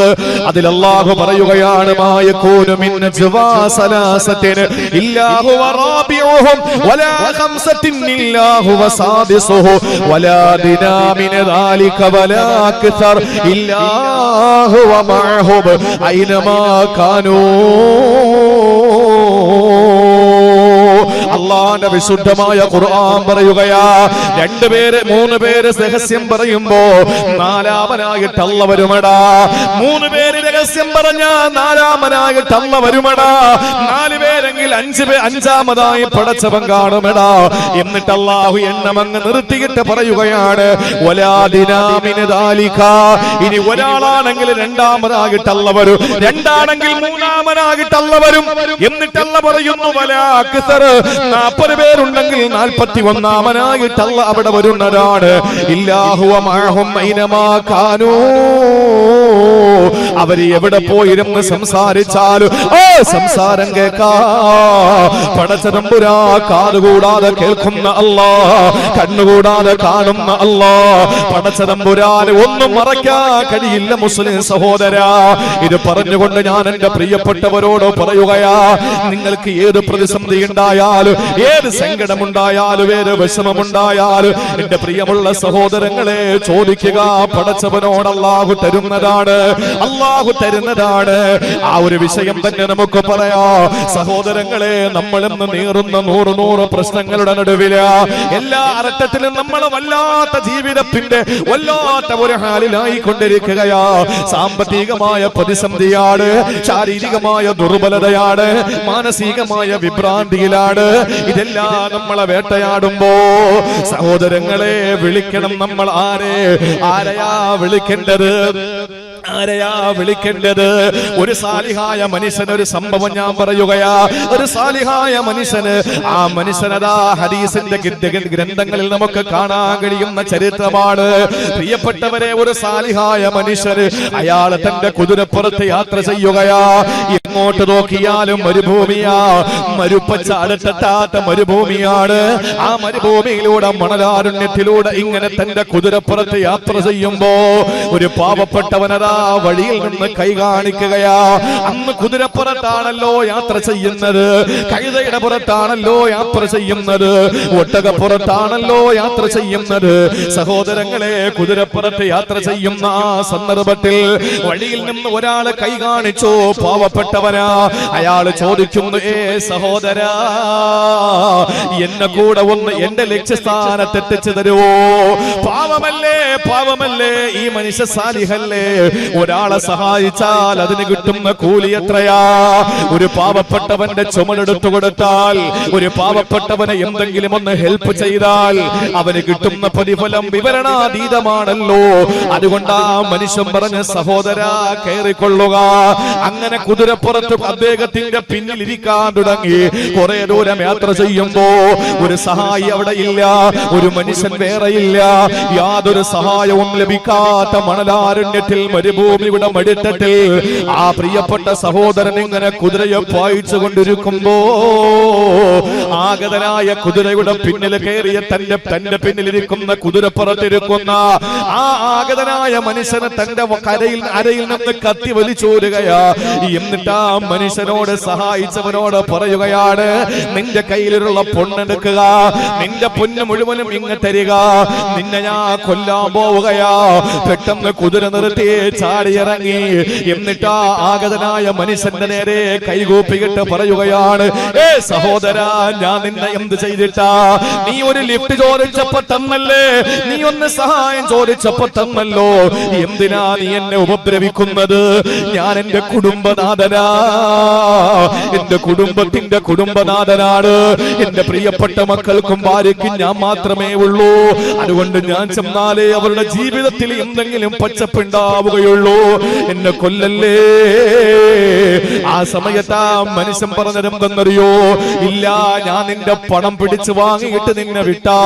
അതിൽ അല്ലാഹു പറയുകയാണ്, മാ യകൂനു മിൻ നജ്വാ സലാസത്തിൻ ഇല്ലാ ഹുവ റാബിഉഹും വലാ ഖംസത്തിൻ ഇല്ലാ ഹുവ സാദിസുഹു വലാ ദിനാ മിൻ ദാലിക വലാ അക്സർ ഇല്ലാ ഹുവ മഅഹും ഐനമാ കാനൂ. അല്ലാഹുവിന്റെ വിശുദ്ധമായ ഖുർആൻ പറയുകയാ, 2 പേര് 3 പേര് രഹസ്യം പറയുമ്പോ 4-മനായിട്ട് അല്ലാഹു വരുമടാ. 3 പേര് രഹസ്യം പറഞ്ഞാ 4-മനായിട്ട് അല്ലാഹു വരുമടാ. 4 പേരെങ്കിൽ 5-മതായി പടച്ചവൻ കാണുമടാ. എന്നിട്ട് അല്ലാഹു എണ്ണമങ്ങ് നിർത്തിയിട്ട് പറയുകയാണ്, വലാ ദിനാ മിൻ ദാലിക. ഇനി ഒരാളാണെങ്കിൽ 2-മതായിട്ട് അല്ലാഹു വരും, 2 ആണെങ്കിൽ 3-മനായിട്ട് അല്ലാഹു വരും. എന്നിട്ട് അല്ലാഹു പറയുന്നു, വലാ അക്സർ, 40 40 പേരുണ്ടെങ്കിൽ 41ാമനായിട്ട് അല്ലാഹ് അവിടെ വരുന്നതാണ്. ഇല്ലാഹു വമഅഹും ഐനമാ കാനൂ. അവര് എവിടെ പോയിരുന്ന് സംസാരിച്ചാലും സംസാരം കേൾക്കാ പടച്ചതമ്പുരാ കാതുകൂടാതെ കേൾക്കുന്ന അല്ലാഹ്, കണ്ണുകൂടാതെ കാണുന്ന അല്ലാഹ്. പടച്ചതമ്പുരാന് ഒന്നും മറയ്ക്കാൻ കഴിയില്ല മുസ്ലിം സഹോദരാ. ഇത് പറഞ്ഞുകൊണ്ട് ഞാൻ എന്റെ പ്രിയപ്പെട്ടവരോട് പറയുകയാ, നിങ്ങൾക്ക് ഏത് പ്രതിസന്ധി ഉണ്ടായാലും, ഏത് സങ്കടമുണ്ടായാലും, ഏത് വിഷമമുണ്ടായാലും എന്റെ പ്രിയമുള്ള സഹോദരങ്ങളെ ചോദിക്കുക. പടച്ചവനോട് അല്ലാഹു തരുന്നതാണ്, അല്ലാഹു തരുന്നതാണ്. ആ ഒരു വിഷയം തന്നെ നമുക്ക് പറയാം സഹോദരങ്ങളെ. നമ്മളിന്ന് നീറുന്ന നൂറ് പ്രശ്നങ്ങളുടെ നടുവില എല്ലാ അർത്ഥത്തിലും നമ്മൾ വല്ലാത്ത ജീവിതത്തിന്റെ വല്ലാത്ത ഒരു ഹാലിലായി കൊണ്ടിരിക്കുകയാ. സാമ്പത്തികമായ പ്രതിസന്ധിയാണ്, ശാരീരികമായ ദുർബലതയാണ്, മാനസികമായ വിഭ്രാന്തിയിലാണ്. ഇതെല്ലാം നമ്മളെ വേട്ടയാടുമ്പോ സഹോദരങ്ങളെ വിളിക്കണം നമ്മൾ. ആരെയാ വിളിക്കേണ്ടത്? ആരെയാ വിളിക്കേണ്ടത്? ഒരു സാലിഹായ മനുഷ്യന് ഒരു സംഭവം ഞാൻ പറയുകയാ. ഒരു സാലിഹായ മനുഷ്യന്, ആ മനുഷ്യനതാ ഹദീസിന്റെ ഗ്രന്ഥങ്ങളിൽ നമുക്ക് കാണാൻ കഴിയുന്ന ചരിത്രമാണ്. പ്രിയപ്പെട്ടവരെ, ഒരു സാലിഹായ മനുഷ്യന് അയാൾ തന്റെ കുതിരപ്പുറത്ത് യാത്ര ചെയ്യുകയാ. എങ്ങോട്ട് നോക്കിയാലും മരുഭൂമിയാ, മരുപ്പച്ച അടുത്തെത്താത്ത മരുഭൂമിയാണ്. ആ മരുഭൂമിയിലൂടെ മണലാരണ്യത്തിലൂടെ ഇങ്ങനെ തന്റെ കുതിരപ്പുറത്ത് യാത്ര ചെയ്യുമ്പോ ഒരു പാവപ്പെട്ടവനതാ വഴിയിൽ നിന്ന് കൈ കാണിക്കുകയാ. അന്ന് കുതിരപ്പുറത്താണല്ലോ യാത്ര ചെയ്യുന്നത്, കഴുതയുടെ പുറത്താണല്ലോ യാത്ര ചെയ്യുന്നത്, ഒട്ടകപ്പുറത്താണല്ലോ യാത്ര ചെയ്യുന്നത്. സഹോദരങ്ങളെ, കുതിരപ്പുറത്ത് യാത്ര ചെയ്യുന്ന ആ സന്ദർഭത്തിൽ വഴിയിൽ നിന്ന് ഒരാള് കൈ കാണിച്ചു. പാവപ്പെട്ടവനാ. അയാള് ചോദിക്കുന്നു, സഹോദരാ, എന്നെ കൂടെ ഒന്ന് എന്റെ ലക്ഷ്യസ്ഥാനത്ത് എത്തിച്ചു തരുവോ? പാവമല്ലേ, പാവമല്ലേ, ഈ മനുഷ്യ സാലിഹല്ലേ. ഒരാളെ സഹായിച്ചാൽ അതിന് കിട്ടുന്ന കൂലി എത്രയാ? ഒരു പാവപ്പെട്ടവന്റെ ചുമടെടുത്തു കൊടുത്താൽ, ഒരു പാവപ്പെട്ടവനെ എന്തെങ്കിലും ഒന്ന് ഹെൽപ്പ് ചെയ്താൽ അവന് കിട്ടുന്ന പ്രതിഫലം വിവരണാതീതമാണല്ലോ. അതുകൊണ്ടാ മനുഷ്യൻ പറഞ്ഞ, സഹോദരാ കയറിക്കൊള്ളുക. അങ്ങനെ കുതിരപ്പുറത്ത് അദ്ദേഹത്തിന്റെ പിന്നിൽ ഇരിക്കാൻ തുടങ്ങി. കുറെ ദൂരം യാത്ര ചെയ്യുമ്പോ ഒരു സഹായി അവിടെ ഇല്ല, ഒരു മനുഷ്യൻ വേറെയില്ല. യാതൊരു സഹായവും ലഭിക്കാത്ത മണലാരണ്യത്തിൽ, മരുഭൂമിയുടെ മടിത്തട്ടിൽ ആ പ്രിയപ്പെട്ട സഹോദരൻ ഇങ്ങനെ കുതിരയെ പായിച്ചു കൊണ്ടിരിക്കുമ്പോ ആഗതനായ കുതിരയുടെ പിന്നിൽ കയറിയ തന്റെ പിന്നിലിരിക്കുന്ന കുതിരപ്പുറത്തിരിക്കുന്ന ആ ആഗതനായ മനുഷ്യനെ തന്റെ അരയിൽ നിന്ന് കത്തി വലിച്ചോരുകയാ. എന്നിട്ട് ആ മനുഷ്യനോട്, സഹായിച്ചവനോട് പറയുകയാണ്, നിന്റെ കയ്യിലുള്ള പൊണ്ണെടുക്കുക, നിന്റെ പൊന്ന് മുഴുവനും ഇങ്ങ് തരിക, നിന്നെ ഞാൻ കൊല്ലാൻ പോവുകയാ. പെട്ടെന്ന് കുതിര നിർത്തി ചാടിയിറങ്ങി. എന്നിട്ട് ആ ആഗതനായ മനുഷ്യന്റെ നേരെ കൈകൂപ്പിയിട്ട് പറയുകയാണ്, സഹോദരാ, ഞാൻ നിന്നെ എന്ത് ചെയ്തിട്ടാ? നീ ഒരു ലിഫ്റ്റ് ചോദിച്ചപ്പോ തന്നല്ലേ, നീ ഒന്ന് സഹായം ചോദിച്ചപ്പോ തന്നല്ലോ, എന്തിനാ നീ എന്നെ ഉപദ്രവിക്കുന്നത്? ഞാൻ എന്റെ കുടുംബനാഥനാ, എന്റെ കുടുംബത്തിന്റെ കുടുംബനാഥനാണ്. എന്റെ പ്രിയപ്പെട്ട മക്കൾക്കും ഭാര്യയ്ക്കും ഞാൻ മാത്രമേ ഉള്ളൂ. അതുകൊണ്ട് ഞാൻ ചെന്നാലേ അവരുടെ ജീവിതത്തിൽ എന്തെങ്കിലും പച്ചപ്പുണ്ടാവുകയുള്ളൂ. എന്നെ കൊല്ലല്ലേ. ആ സമയത്ത് ആ മനുഷ്യൻ പറഞ്ഞതെന്തെന്നറിയോ? ഇല്ല, ഞാൻ നിന്റെ പണം പിടിച്ചു വാങ്ങിയിട്ട് നിന്നെ വിട്ടാ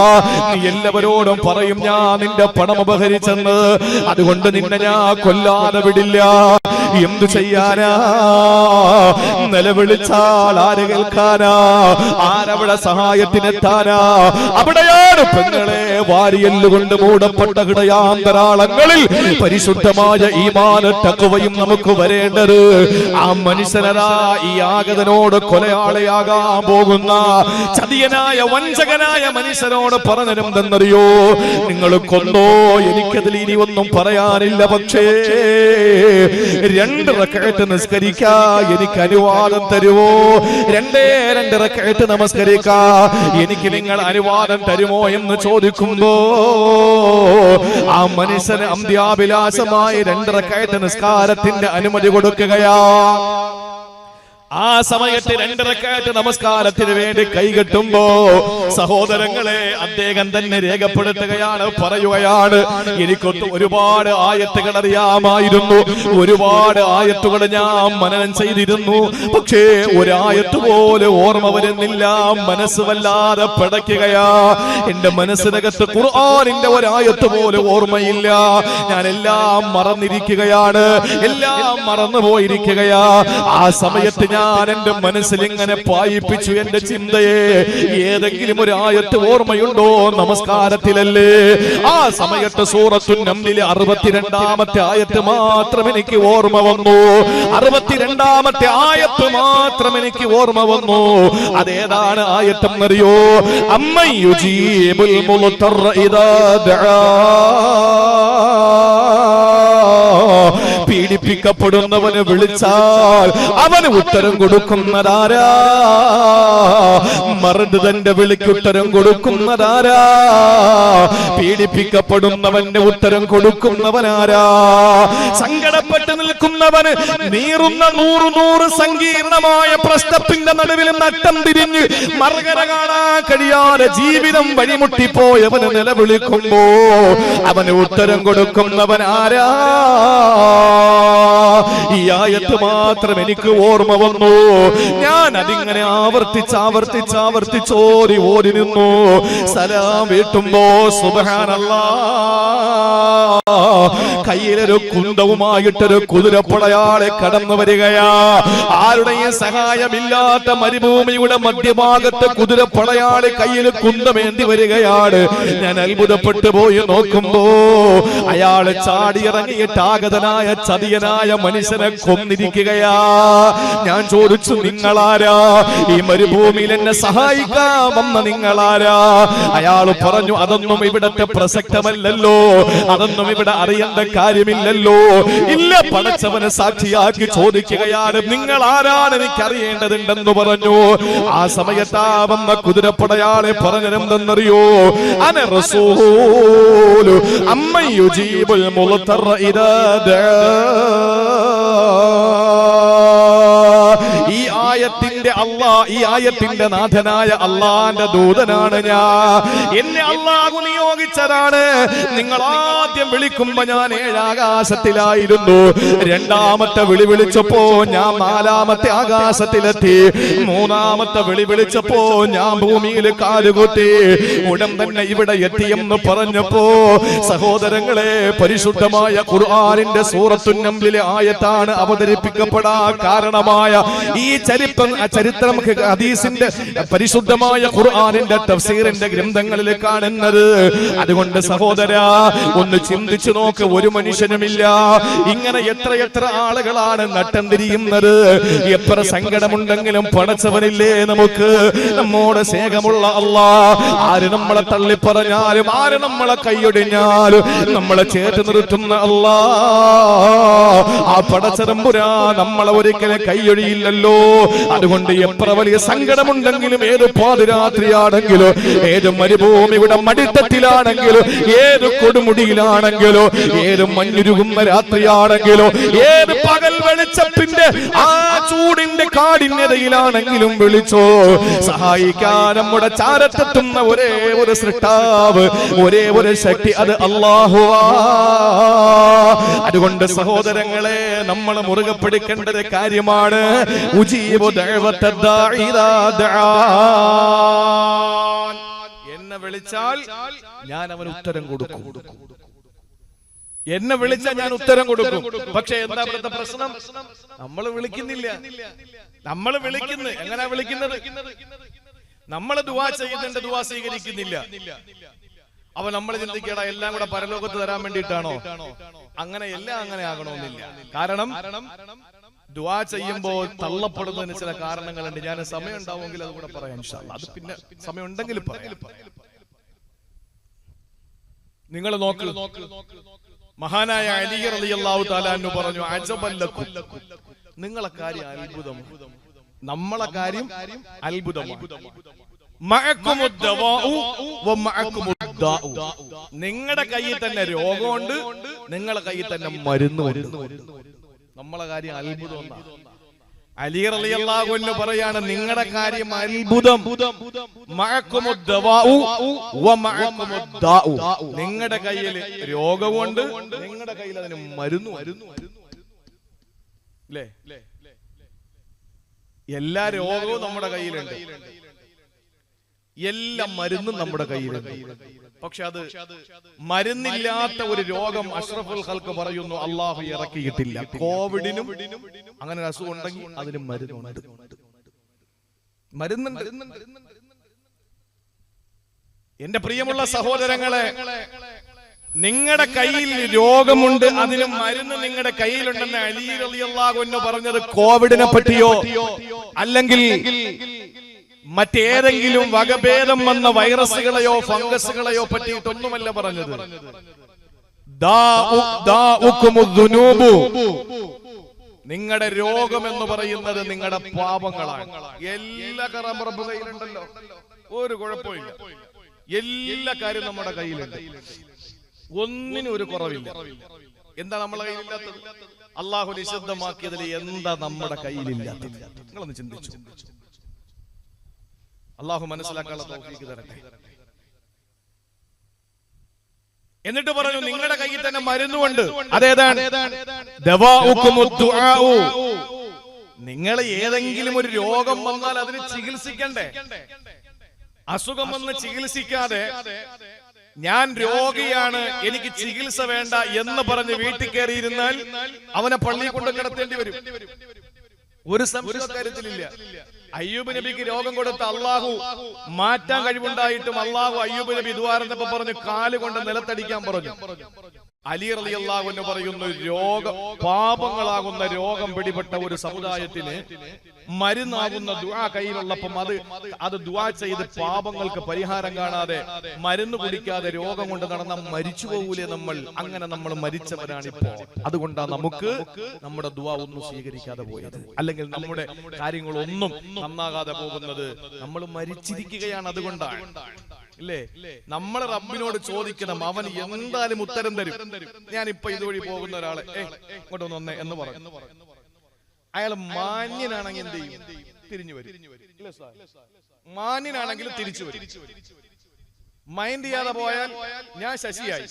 നീ എല്ലാവരോടും പറയും ഞാൻ നിന്റെ പണം അപഹരിച്ചെന്ന്. അതുകൊണ്ട് നിന്നെ ഞാൻ കൊല്ലാതെ വിടില്ല. എന്തു ചെയ്യാനാ? നിലവിളിച്ചാൽ ആര് കേൾക്കാനാ? ആരവിടെ സഹായത്തിനെത്താനാ? അവിടെയാണ് പെങ്ങളെ വാരിയെല്ലുകൊണ്ട് മൂടപ്പെട്ട ഹൃദയാന്തരാളങ്ങളിൽ പരിശുദ്ധമായ ഈമാനും തഖ്വയും നമുക്ക് വരേണ്ടത്. ആ മനുഷ്യനരാ ഈ ആഗതനോട് കൊലയാളിയാകാൻ പോകുന്ന ചതിയനായ വഞ്ചകനായ മനുഷ്യനോട് പറഞ്ഞതെന്തെന്നറിയോ? നിങ്ങൾ കൊന്നോ, എനിക്കതിൽ ഇനി ഒന്നും പറയാനില്ല. പക്ഷേ 2 റക്അത്ത് നിസ്കരിക്കാ എനിക്ക് അനുവാദം തരുമോ? 2 റക്അത്ത് നമസ്കരിക്കാ എനിക്ക് നിങ്ങൾ അനുവാദം തരുമോ എന്ന് ചോദിക്കുമ്പോ ആ മനുഷ്യന് അന്ത്യാഭിലാഷമായി 2 റക്അത്ത് നിസ്കാരത്തിന്റെ അനുമതി കൊടുക്കുകയാ. ആ സമയത്ത് 2 റക്അത്ത് നമസ്കാരത്തിന് വേണ്ടി കൈകെട്ടുമ്പോ സഹോദരങ്ങളെ, അദ്ദേഹം തന്നെ രേഖപ്പെടുത്തുകയാണ്, പറയുകയാണ്, എനിക്കൊത്ത് ഒരുപാട് ആയത്തുകൾ അറിയാമായിരുന്നു, ഒരുപാട് ആയത്തുകൾ ഞാൻ മനനം ചെയ്തിരുന്നു. പക്ഷേ ഒരായത്ത് പോലെ ഓർമ്മ വരുന്നില്ല. മനസ്സ് വല്ലാതെ പിടയ്ക്കുകയാ. എന്റെ മനസ്സിനകത്ത് ഖുർആനിന്റെ ഒരായത്ത് പോലെ ഓർമ്മയില്ല. ഞാൻ എല്ലാം മറന്നിരിക്കുകയാണ്, എല്ലാം മറന്നുപോയിരിക്കുകയാ. ആ സമയത്ത് ഞാൻ എന്റെ മനസ്സിൽ ഇങ്ങനെ പായിപ്പിച്ചു എന്റെ ചിന്തയെ, ഏതെങ്കിലും ഒരു ആയത്ത് ഓർമ്മയുണ്ടോ? നമസ്കാരത്തിലല്ലേ? ആ സമയത്ത് സൂറത്തുൻ നംലിലെ 62-ാമത്തെ ആയത്ത് മാത്രം എനിക്ക് ഓർമ്മ വന്നു. 62-ാമത്തെ ആയത്ത് മാത്രം എനിക്ക് ഓർമ്മ വന്നു. അതേതാണ് ആയത്തെന്നറിയോ? അമ്മൻ യുജീബുൽ മുൽതറ ഇദാ ദആ. പീഡിപ്പിക്കപ്പെടുന്നവന് വിളിച്ചാൽ അവന് ഉത്തരം കൊടുക്കുന്നതാരാ? മർദ്ദന്റെ വിളിക്ക് ഉത്തരം കൊടുക്കുന്നതാരാ? പീഡിപ്പിക്കപ്പെടുന്നവന്റെ ഉത്തരം കൊടുക്കുന്നവനാരാ? സങ്കടപ്പെട്ട് നിൽക്കുന്നവന് നീറുന്ന 100 സങ്കീർണമായ പ്രശ്നത്തിന്റെ നടുവിൽ നട്ടം തിരിഞ്ഞ് മറുകര കാണാൻ കഴിയാതെ ജീവിതം വഴിമുട്ടിപ്പോയവന് നിലവിളിക്കുമ്പോ അവന് ഉത്തരം കൊടുക്കുന്നവനാരാ? ഈ ആയത്ത് മാത്രം എനിക്ക് ഓർമ്മ വന്നു. ഞാൻ അതിങ്ങനെ ആവർത്തിച്ചോരി ഓടി നിന്നു. സലാം വീട്ടുമ്പോ സുബ്ഹാനല്ലാഹ്, കയ്യിലൊരു കുന്തവുമായിട്ടൊരു കുതിരപ്പടയാളെ കടന്നു വരികയാ. ആരുടെയും സഹായമില്ലാത്ത മരുഭൂമിയുടെ മധ്യഭാഗത്ത് കുതിരപ്പടയാളെ കയ്യിൽ കുന്തമേന്തി വരികയാണ്. ഞാൻ അത്ഭുതപ്പെട്ടു പോയി നോക്കുമ്പോ അയാള് ചാടിയിറങ്ങിയിട്ട് ആഗതനായ ചതിയനായ മനുഷ്യനെ കൊന്നിരിക്കുകയാ. ഞാൻ ചോദിച്ചു, നിങ്ങളാരാ? ഈ മരുഭൂമിയിൽ എന്നെ സഹായിക്കാൻ വന്ന നിങ്ങളാരാ? അയാൾ പറഞ്ഞു, അതൊന്നും ഇവിടത്തെ പ്രസക്തമല്ലല്ലോ, അതൊന്നും ഇവിടെ അറിയേണ്ട കാര്യമില്ലല്ലോ. ഇല്ല, പടച്ചവനെ സാക്ഷിയാക്കി ചോദിക്കുകയാണ്, നിങ്ങൾ ആരാണ് എനിക്ക് അറിയേണ്ടതുണ്ടെന്ന് പറഞ്ഞു. ആ സമയത്താ വന്ന കുതിരപ്പടയാളെ പറഞ്ഞതെന്തെന്നറിയോ? അന റസൂലു അമ്മൻ യുജീബുൽ മുൽതറ ഇദാ ദആ. ഈ ആയത്തിന്റെ നാഥനായ അള്ളാന്റെ ദൂതനാണ് ഞാൻ. എന്നെ അള്ളാഹു നിയോഗിച്ചതാണ്. നിങ്ങൾ ആദ്യം വിളിക്കുമ്പോ ഞാൻ 7 ആകാശത്തിലായിരുന്നു. 2ാമത്തെ വിളി വിളിച്ചപ്പോ ഞാൻ 4ാമത്തെ ആകാശത്തിലെത്തി. 3ാമത്തെ വിളി വിളിച്ചപ്പോ ഞാൻ ഭൂമിയിൽ കാലുകുത്തി. ഉടൻ തന്നെ ഇവിടെ എത്തിയെന്ന് പറഞ്ഞപ്പോ സഹോദരങ്ങളെ, പരിശുദ്ധമായ ഖുർആനിന്റെ സൂറത്തുൻ നംലിലെ ആയത്താണ് അവതരിപ്പിക്കപ്പെടാൻ കാരണമായ ഈ ചരിത്രം ഹദീസിന്റെ പരിശുദ്ധമായ ഖുർആനിന്റെ തഫ്സീറിന്റെ ഗ്രന്ഥങ്ങളിൽ കാണുന്നത്. അതുകൊണ്ട് സഹോദരാ, ഒന്ന് ചിന്തിച്ചു നോക്ക്. ഒരു മനുഷ്യനുമില്ല ഇങ്ങനെ എത്ര ആളുകളാണ് നട്ടം തിരിയുന്നത്. എത്ര സങ്കടമുണ്ടെങ്കിലും പടച്ചവനില്ലേ നമുക്ക്? നമ്മോട് സ്നേഹമുള്ള അല്ലാഹ്, ആര് നമ്മളെ തള്ളിപ്പറഞ്ഞാലും, ആര് നമ്മളെ കൈയൊടിഞ്ഞാലും നമ്മളെ ചേർത്ത് നിർത്തുന്ന അല്ലാഹ്, ആ പടച്ചതമ്പുരാ നമ്മളെ ഒരിക്കലും കൈയൊഴിയില്ലല്ലോ. അതുകൊണ്ട് എത്ര വലിയ സങ്കടമുണ്ടെങ്കിലും, ഏത് പാതിരാത്രിയാണെങ്കിലും, ഏത് മരുഭൂമിയുടെ മടിത്തട്ടിലാണെങ്കിലും, ഏത് കൊടുമുടിയിലാണെങ്കിലോ, ഏത് മഞ്ഞുരുകുന്ന രാത്രിയാണെങ്കിലോ, ഏത് പകൽ വെളിച്ചത്തിന്റെ ആ ചൂടിന്റെ കാഠിന്യതയിലാണെങ്കിലും വിളിച്ചോ. സഹായിക്കാൻ നമ്മുടെ ചാരത്തെത്തുന്ന ഒരേ ഒരു സൃഷ്ടാവ്, ഒരേ ഒരു ശക്തി, അത് അല്ലാഹുവാ. അതുകൊണ്ട് സഹോദരങ്ങളെ, നമ്മൾ മുറുകെ പിടിക്കേണ്ട ഒരു കാര്യമാണ്, ഉജീബു ദഅവത ദാഇ ഇദാ ദഅാൻ. എന്നെ വിളിച്ചാൽ ഞാൻ അവന് ഉത്തരം കൊടുക്കും. എന്നെ വിളിച്ചാൽ ഞാൻ ഉത്തരം കൊടുക്കും. പക്ഷെ എന്താ ഇവിടുത്തെ പ്രശ്നം? നമ്മൾ വിളിക്കുന്നില്ല. നമ്മൾ വിളിക്കുന്നു. എങ്ങനെയാ വിളിക്കുന്നത്? നമ്മൾ ദുആ ചെയ്യുന്നതിന്റെ ദുആ സ്വീകരിക്കുന്നില്ല. അപ്പൊ നമ്മൾ ചിന്തിക്കടാ, എല്ലാം കൂടെ പരലോകത്ത് തരാൻ വേണ്ടിയിട്ടാണോ? അങ്ങനെയല്ല, അങ്ങനെ ആകണമെന്നില്ല. കാരണം ദുആ ചെയ്യുമ്പോൾ തള്ളപ്പെടുന്നതിന് ചില കാരണങ്ങളുണ്ട്. ഞാൻ സമയം ഉണ്ടാവുമെങ്കിൽ അത് കൂടെ പറയാം ഇൻഷാ അല്ലാഹ്. അത് പിന്നെ സമയം ഉണ്ടെങ്കിൽ പറയാം. നിങ്ങൾ നോക്ക്, മഹാനായ അലി റളിയല്ലാഹു തആല അൻഹു പറഞ്ഞു, അജബൻ ലക്കും, നിങ്ങളെ കാര്യം അത്ഭുതം, നമ്മളെ കാര്യം അത്ഭുതമാണ്. നിങ്ങളുടെ കയ്യിൽ തന്നെ രോഗമുണ്ട്, നിങ്ങളെ കയ്യിൽ തന്നെ മരുന്ന് വരുന്നു. നമ്മളെ കാര്യം അത്ഭുതം. അലി റളിയല്ലാഹു അൻഹു പറയാണ് നിങ്ങളുടെ കാര്യം അത്ഭുതം. മഅകുമുദ്ദവാഉ വ മഅകുമുദ്ദാഉ. നിങ്ങളുടെ കയ്യിൽ രോഗമുണ്ട്, നിങ്ങളുടെ കയ്യിൽ അതിന് മരുന്നും. അല്ലേ? എല്ലാ രോഗവും നമ്മുടെ കയ്യിലുണ്ട്, എല്ലാ മരുന്നും നമ്മുടെ കയ്യിലുണ്ട്. പക്ഷെ അത് മരുന്നില്ലാത്ത ഒരു രോഗം അഷ്റഫുൽ ഖൽഖ് പറയുന്നു അള്ളാഹു ഇറക്കിയിട്ടില്ല. കോവിഡിനും അങ്ങനെ ഒരു അസുഖം ഉണ്ടെങ്കിൽ അതിന് മരുന്നുണ്ട്. എന്റെ പ്രിയമുള്ള സഹോദരങ്ങളെ, നിങ്ങളുടെ കയ്യിൽ രോഗമുണ്ട്, അതിന് മരുന്ന് നിങ്ങളുടെ കയ്യിലുണ്ടെന്ന് അലി റളിയല്ലാഹു അൻഹു പറഞ്ഞത് കോവിഡിനെ പറ്റിയോ അല്ലെങ്കിൽ മറ്റേതെങ്കിലും വകഭേദം വന്ന വൈറസുകളെയോ ഫംഗസുകളെയോ പറ്റിയിട്ടൊന്നുമല്ല പറഞ്ഞത്. നിങ്ങളുടെ രോഗം എന്ന് പറയുന്നത് നിങ്ങളുടെ പാപങ്ങളാണ്. എല്ലാ കറമ്പറമ്പ് കയ്യിലുണ്ടല്ലോ, ഒരു കുഴപ്പമില്ല. എല്ലാ കാര്യവും നമ്മുടെ കയ്യിലുണ്ട്, ഒന്നിനും ഒരു കുറവില്ല. എന്താ നമ്മുടെ കയ്യിലില്ലാത്തത്? അള്ളാഹു നിഷിദ്ധമാക്കിയതിൽ എന്താ നമ്മുടെ കയ്യിലില്ലാത്തത്? നിങ്ങളൊന്ന് ചിന്തിച്ചു. അള്ളാഹു മനസ്സിലാക്കാനുള്ള തൗഫീഖ് തരട്ടെ. എന്നിട്ട് പറഞ്ഞു നിങ്ങളുടെ കയ്യിൽ തന്നെ മരുന്നുണ്ട്. അതേതാണ്? ദവാഉകുമുദ്ദുആഉ. നിങ്ങൾ ഏതെങ്കിലും ഒരു രോഗം വന്നാൽ അതിന് ചികിത്സിക്കണ്ടേ? അസുഖം വന്ന് ചികിത്സിക്കാതെ ഞാൻ രോഗിയാണ്, എനിക്ക് ചികിത്സ വേണ്ട എന്ന് പറഞ്ഞ് വീട്ടിൽ കയറിയിരുന്നാൽ അവനെ പള്ളിയിൽ കൊണ്ട് കിടത്തേണ്ടി വരും. ഒരു സംശയത്തിലില്ല. അയ്യൂബ് നബിക്ക് രോഗം കൊടുത്ത അള്ളാഹു മാറ്റാൻ കഴിവുണ്ടായിട്ടും അള്ളാഹു അയ്യൂബ് നബി ദ്വാരന്നപ്പോ പറഞ്ഞു കാല് കൊണ്ട് നിലത്തടിക്കാൻ പറഞ്ഞു. അലി റളിയല്ലാഹു അൻഹു പറയുന്നു പാപങ്ങളാകുന്ന രോഗം പിടിപെട്ട ഒരു സമുദായത്തിന് മരുന്നാകുന്ന ദുആ കയ്യിലുള്ളപ്പം അത് ദുആ ചെയ്ത് പാപങ്ങൾക്ക് പരിഹാരം കാണാതെ മരുന്ന് കുടിക്കാതെ രോഗം കൊണ്ട് നടന്നാൽ മരിച്ചു പോകൂലേ നമ്മൾ? അങ്ങനെ നമ്മൾ മരിച്ചവരാണിപ്പോ. അതുകൊണ്ടാണ് നമുക്ക് നമ്മുടെ ദുആ ഒന്നും സ്വീകരിക്കാതെ പോയത്, അല്ലെങ്കിൽ നമ്മുടെ കാര്യങ്ങളൊന്നും നന്നാകാതെ പോകുന്നത്. നമ്മൾ മരിച്ചിരിക്കുകയാണ്. അതുകൊണ്ടാണ് ഇല്ലേ നമ്മൾ റബ്ബിനോട് ചോദിക്കണം, അവൻ എന്തായാലും ഉത്തരം തരും. ഞാൻ ഇപ്പൊ ഇതുവഴി പോകുന്ന ഒരാളെ ഇങ്ങോട്ട് വന്നേ എന്ന് പറയും. അയാൾ മാന്യനാണെങ്കിൽ എന്ത് ചെയ്യും? തിരിഞ്ഞു വരും. മാന്യനാണെങ്കിലും തിരിച്ചു വരും. മൈൻഡ് ചെയ്യാതെ പോയാൽ ഞാൻ ശശിയായി,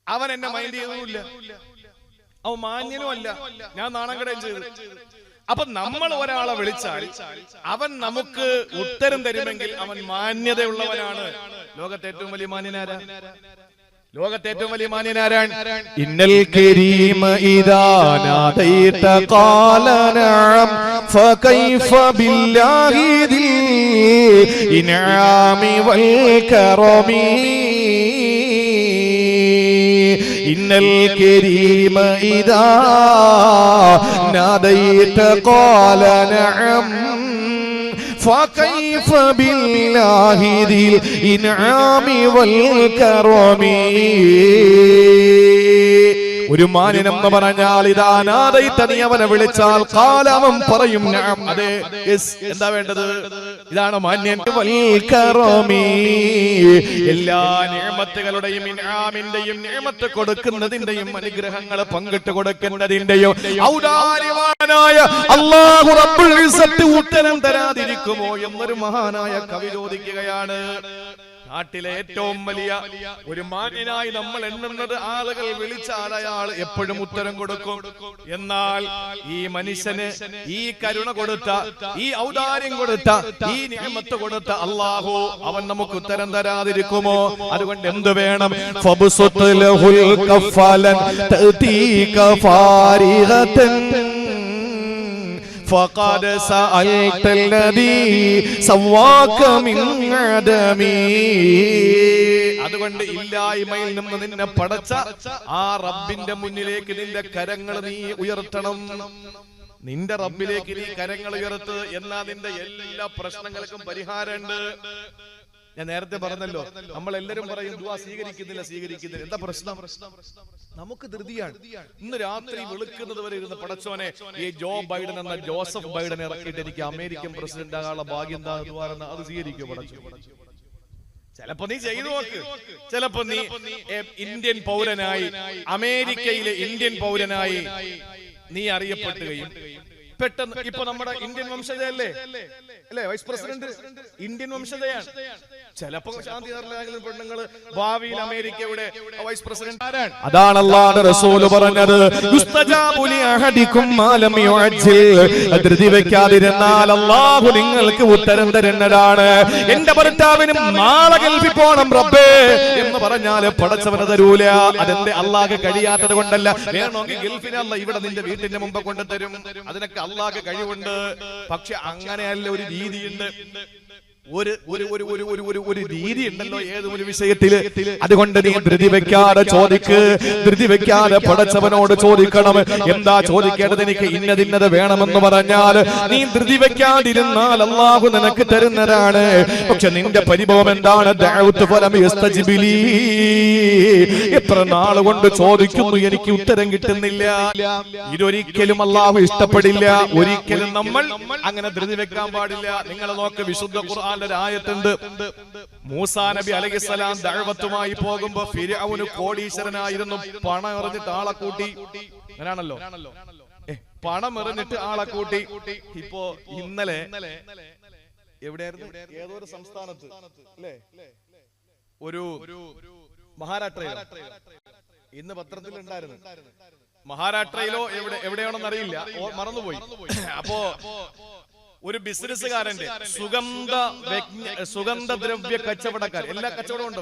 അവൻ എന്നെ മൈൻഡ് ചെയ്തൊന്നുമില്ല, അവൻ മാന്യനും അല്ല, ഞാൻ നാണംകെടുകയും ചെയ്തു. അപ്പൊ നമ്മൾ ഒരാളെ വിളിച്ചാൽ അവൻ നമുക്ക് ഉത്തരം തരുമെങ്കിൽ അവൻ മാന്യതയുള്ളവനാണ്. ലോകത്തെ ഏറ്റവും വലിയ മാന്യനാരാ? ലോകത്തെ ഏറ്റവും വലിയ മാന്യനാരാണ്? ഇന്നൽ കരീമ ഇദാ നാദൈത ഖാല നഅം ഫകൈഫ ബില്ലാഹി ദിൽ ഇൻആമി വൽ കറമി. ഇന്നൽ കരീമ ഇദാ നാദൈത ഖാല നഅം فكيف بالله ذي الإنعام والكرم. ഒരു മാന്യനെന്ന് പറഞ്ഞാൽ ഇതാ നാദൈത, നീ അവനെ വിളിച്ചാൽ ഖാല, അവൻ പറയും നഅം, അതെ, യെസ്. എന്താ വേണ്ടത്? ഇതാണ് മാന്യൻ. വൽ കറമി, എല്ലാ നിഅമത്തുകളുടെയും ഇൻആമിന്റെയും നിഅമത്ത് കൊടുക്കുന്നതിന്റെയും അനുഗ്രഹങ്ങൾ പങ്കിട്ട് കൊടുക്കുന്നതിന്റെയും ഔദാര്യവാനായ അല്ലാഹു റബ്ബുൽ ഇസ്സത്ത് ഉത്തരം തരാതിരിക്കുമോ എന്നൊരു മഹാനായ കവി ചോദിക്കുകയാണ്. നാട്ടിലെ ഏറ്റവും വലിയ ഒരു മാന്യനായി നമ്മൾ എണ്ണുന്നത് ആളുകൾ വിളിച്ചാൽ അയാൾ എപ്പോഴും ഉത്തരം കൊടുക്കും. എന്നാൽ ഈ മനുഷ്യന് ഈ കരുണ കൊടുത്ത, ഈ ഔദാര്യം കൊടുത്ത, ഈ നിഅമത്ത് കൊടുത്ത അല്ലാഹു അവൻ നമുക്ക് ഉത്തരം തരാതിരിക്കുമോ? അതുകൊണ്ട് എന്ത് വേണം? ഫബ്സുത് ലഹുൽ കഫലൻ തഅതീക ഫാരിഗതൻ فقد سألت الذي سواك من عدمي. അതുകൊണ്ട് ഇല്ലായ്മയിൽ നിന്ന് നിന്നെ പടച്ച ആ റബ്ബിന്റെ മുന്നിലേക്ക് നിന്റെ കരങ്ങൾ നീ ഉയർത്തണം. നിന്റെ റബ്ബിലേക്ക് നീ കരങ്ങൾ ഉയർത്ത്. എന്നാ നിന്റെ എല്ലാ പ്രശ്നങ്ങൾക്കും പരിഹാരമുണ്ട്. ഞാൻ നേരത്തെ പറഞ്ഞല്ലോ, നമ്മൾ എല്ലാരും പറയും ദുആ സ്വീകരിക്കുന്നില്ല. എന്താ പ്രശ്നം? നമുക്ക് ധൃതിയാണ്. ഇന്ന് രാത്രി വെളുക്കുന്നത് വരെ ഇരുന്ന് പടച്ചോനെ ഈ ജോ ബൈഡൻ എന്ന ജോസഫ് ബൈഡൻ ഇറക്കിയിട്ട് എനിക്ക് അമേരിക്കൻ പ്രസിഡന്റ് ആകാനുള്ള ഭാഗ്യം എന്താ? അത് സ്വീകരിക്കുമോ പടച്ചോ? ചിലപ്പോ നീ ചെയ്തു നോക്ക്. ചിലപ്പോ നീ ഇന്ത്യൻ പൗരനായി, അമേരിക്കയിലെ ഇന്ത്യൻ പൗരനായി നീ അറിയപ്പെടുകയും പെട്ടെന്ന് ഇപ്പൊ നമ്മുടെ ഇന്ത്യൻ വംശജയല്ലേ അല്ലേ വൈസ് പ്രസിഡന്റ് ഇന്ത്യൻ വംശജയാണ്. ചിലപ്പോ ശാന്തി പെണ്ണുങ്ങള് ഭാവിയിൽ അമേരിക്കയുടെ വൈസ് പ്രസിഡന്റ് ആരാണ്? അതാണ് അല്ലാഹുവിന്റെ റസൂൽ പറഞ്ഞത്, യുസ്തജാബു ലി അഹദികും മാ ലം യുഅജ്ജിൽ. ധൃതി വെക്കാതിരുന്നാൽ അല്ലാഹു നിങ്ങൾക്ക് ഉത്തരം തരുന്നതാണ്. എന്റെ ഭർത്താവിന് നാളെ ഗൾഫിൽ പോണം റബ്ബേ എന്ന് പറഞ്ഞാൽ പടച്ചവന് തരൂല. അതെന്റെ അല്ലാഹുക്ക് കഴിയാത്തത് കൊണ്ടല്ല. വേണമെങ്കിൽ ഗൾഫിനല്ല, ഇവിടെ നിന്റെ വീട്ടിന്റെ മുമ്പ് കൊണ്ടുതരും. അതിനൊക്കെ അല്ലാഹുക്ക് കഴിവുണ്ട്. പക്ഷെ അങ്ങനെയല്ല, ഒരു രീതിയുണ്ട്, ഒരു രീതി ഉണ്ടല്ലോ ഏത് ഒരു വിഷയത്തില്. അതുകൊണ്ട് നീ ധൃതി വെക്കാതെ ചോദിക്ക്, ധൃതി വെക്കാതെ പടച്ചവനോട് ചോദിക്കണം. എന്താ ചോദിക്കേണ്ടത്? എനിക്ക് ഇന്നതിന്നത് വേണമെന്ന് പറഞ്ഞാൽ നീ ധൃതി വെക്കാതിരുന്നാൽ അല്ലാഹു നിനക്ക് തരുന്നതാണ്. പക്ഷെ നിന്റെ പരിഭവം എന്താണ്? ദഅവ്തു ഫലം യസ്തജിബ് ലീ. എത്ര നാൾ കൊണ്ട് ചോദിക്കുന്നു, എനിക്ക് ഉത്തരം കിട്ടുന്നില്ല. ഇതൊരിക്കലും അല്ലാഹു ഇഷ്ടപ്പെടില്ല. ഒരിക്കലും നമ്മൾ അങ്ങനെ ധൃതി വെക്കാൻ പാടില്ല. നിങ്ങൾ നോക്ക്, വിശുദ്ധ ഖുർആൻ ആയത്തുണ്ട്. മൂസാ നബി അലൈഹിസ്സലാം ദഅവത്തുമായി പോകുമ്പോ ഫിർഔന് കോടീശ്വരനായിരുന്നു. പണം എറിഞ്ഞിട്ട് ആളെ കൂട്ടി. അങ്ങനാണല്ലോ, പണം എറിഞ്ഞിട്ട് ആളെ കൂട്ടി. ഇപ്പോ ഇന്നലെ എവിടെയായിരുന്നു? ഏതോ ഒരു സംസ്ഥാനത്ത് അല്ലേ, ഒരു മഹാരാഷ്ട്രയിലോ, ഇന്ന് പത്രത്തിൽ ഉണ്ടായിരുന്നു. മഹാരാഷ്ട്രയിലോ എവിടെയാണെന്ന് അറിയില്ല, മറന്നുപോയി. അപ്പോ ഒരു ബിസിനസ്സുകാരന്റെ സുഗന്ധദ്രവ്യ കച്ചവടക്കാർ, എല്ലാ കച്ചവടവും ഉണ്ട്.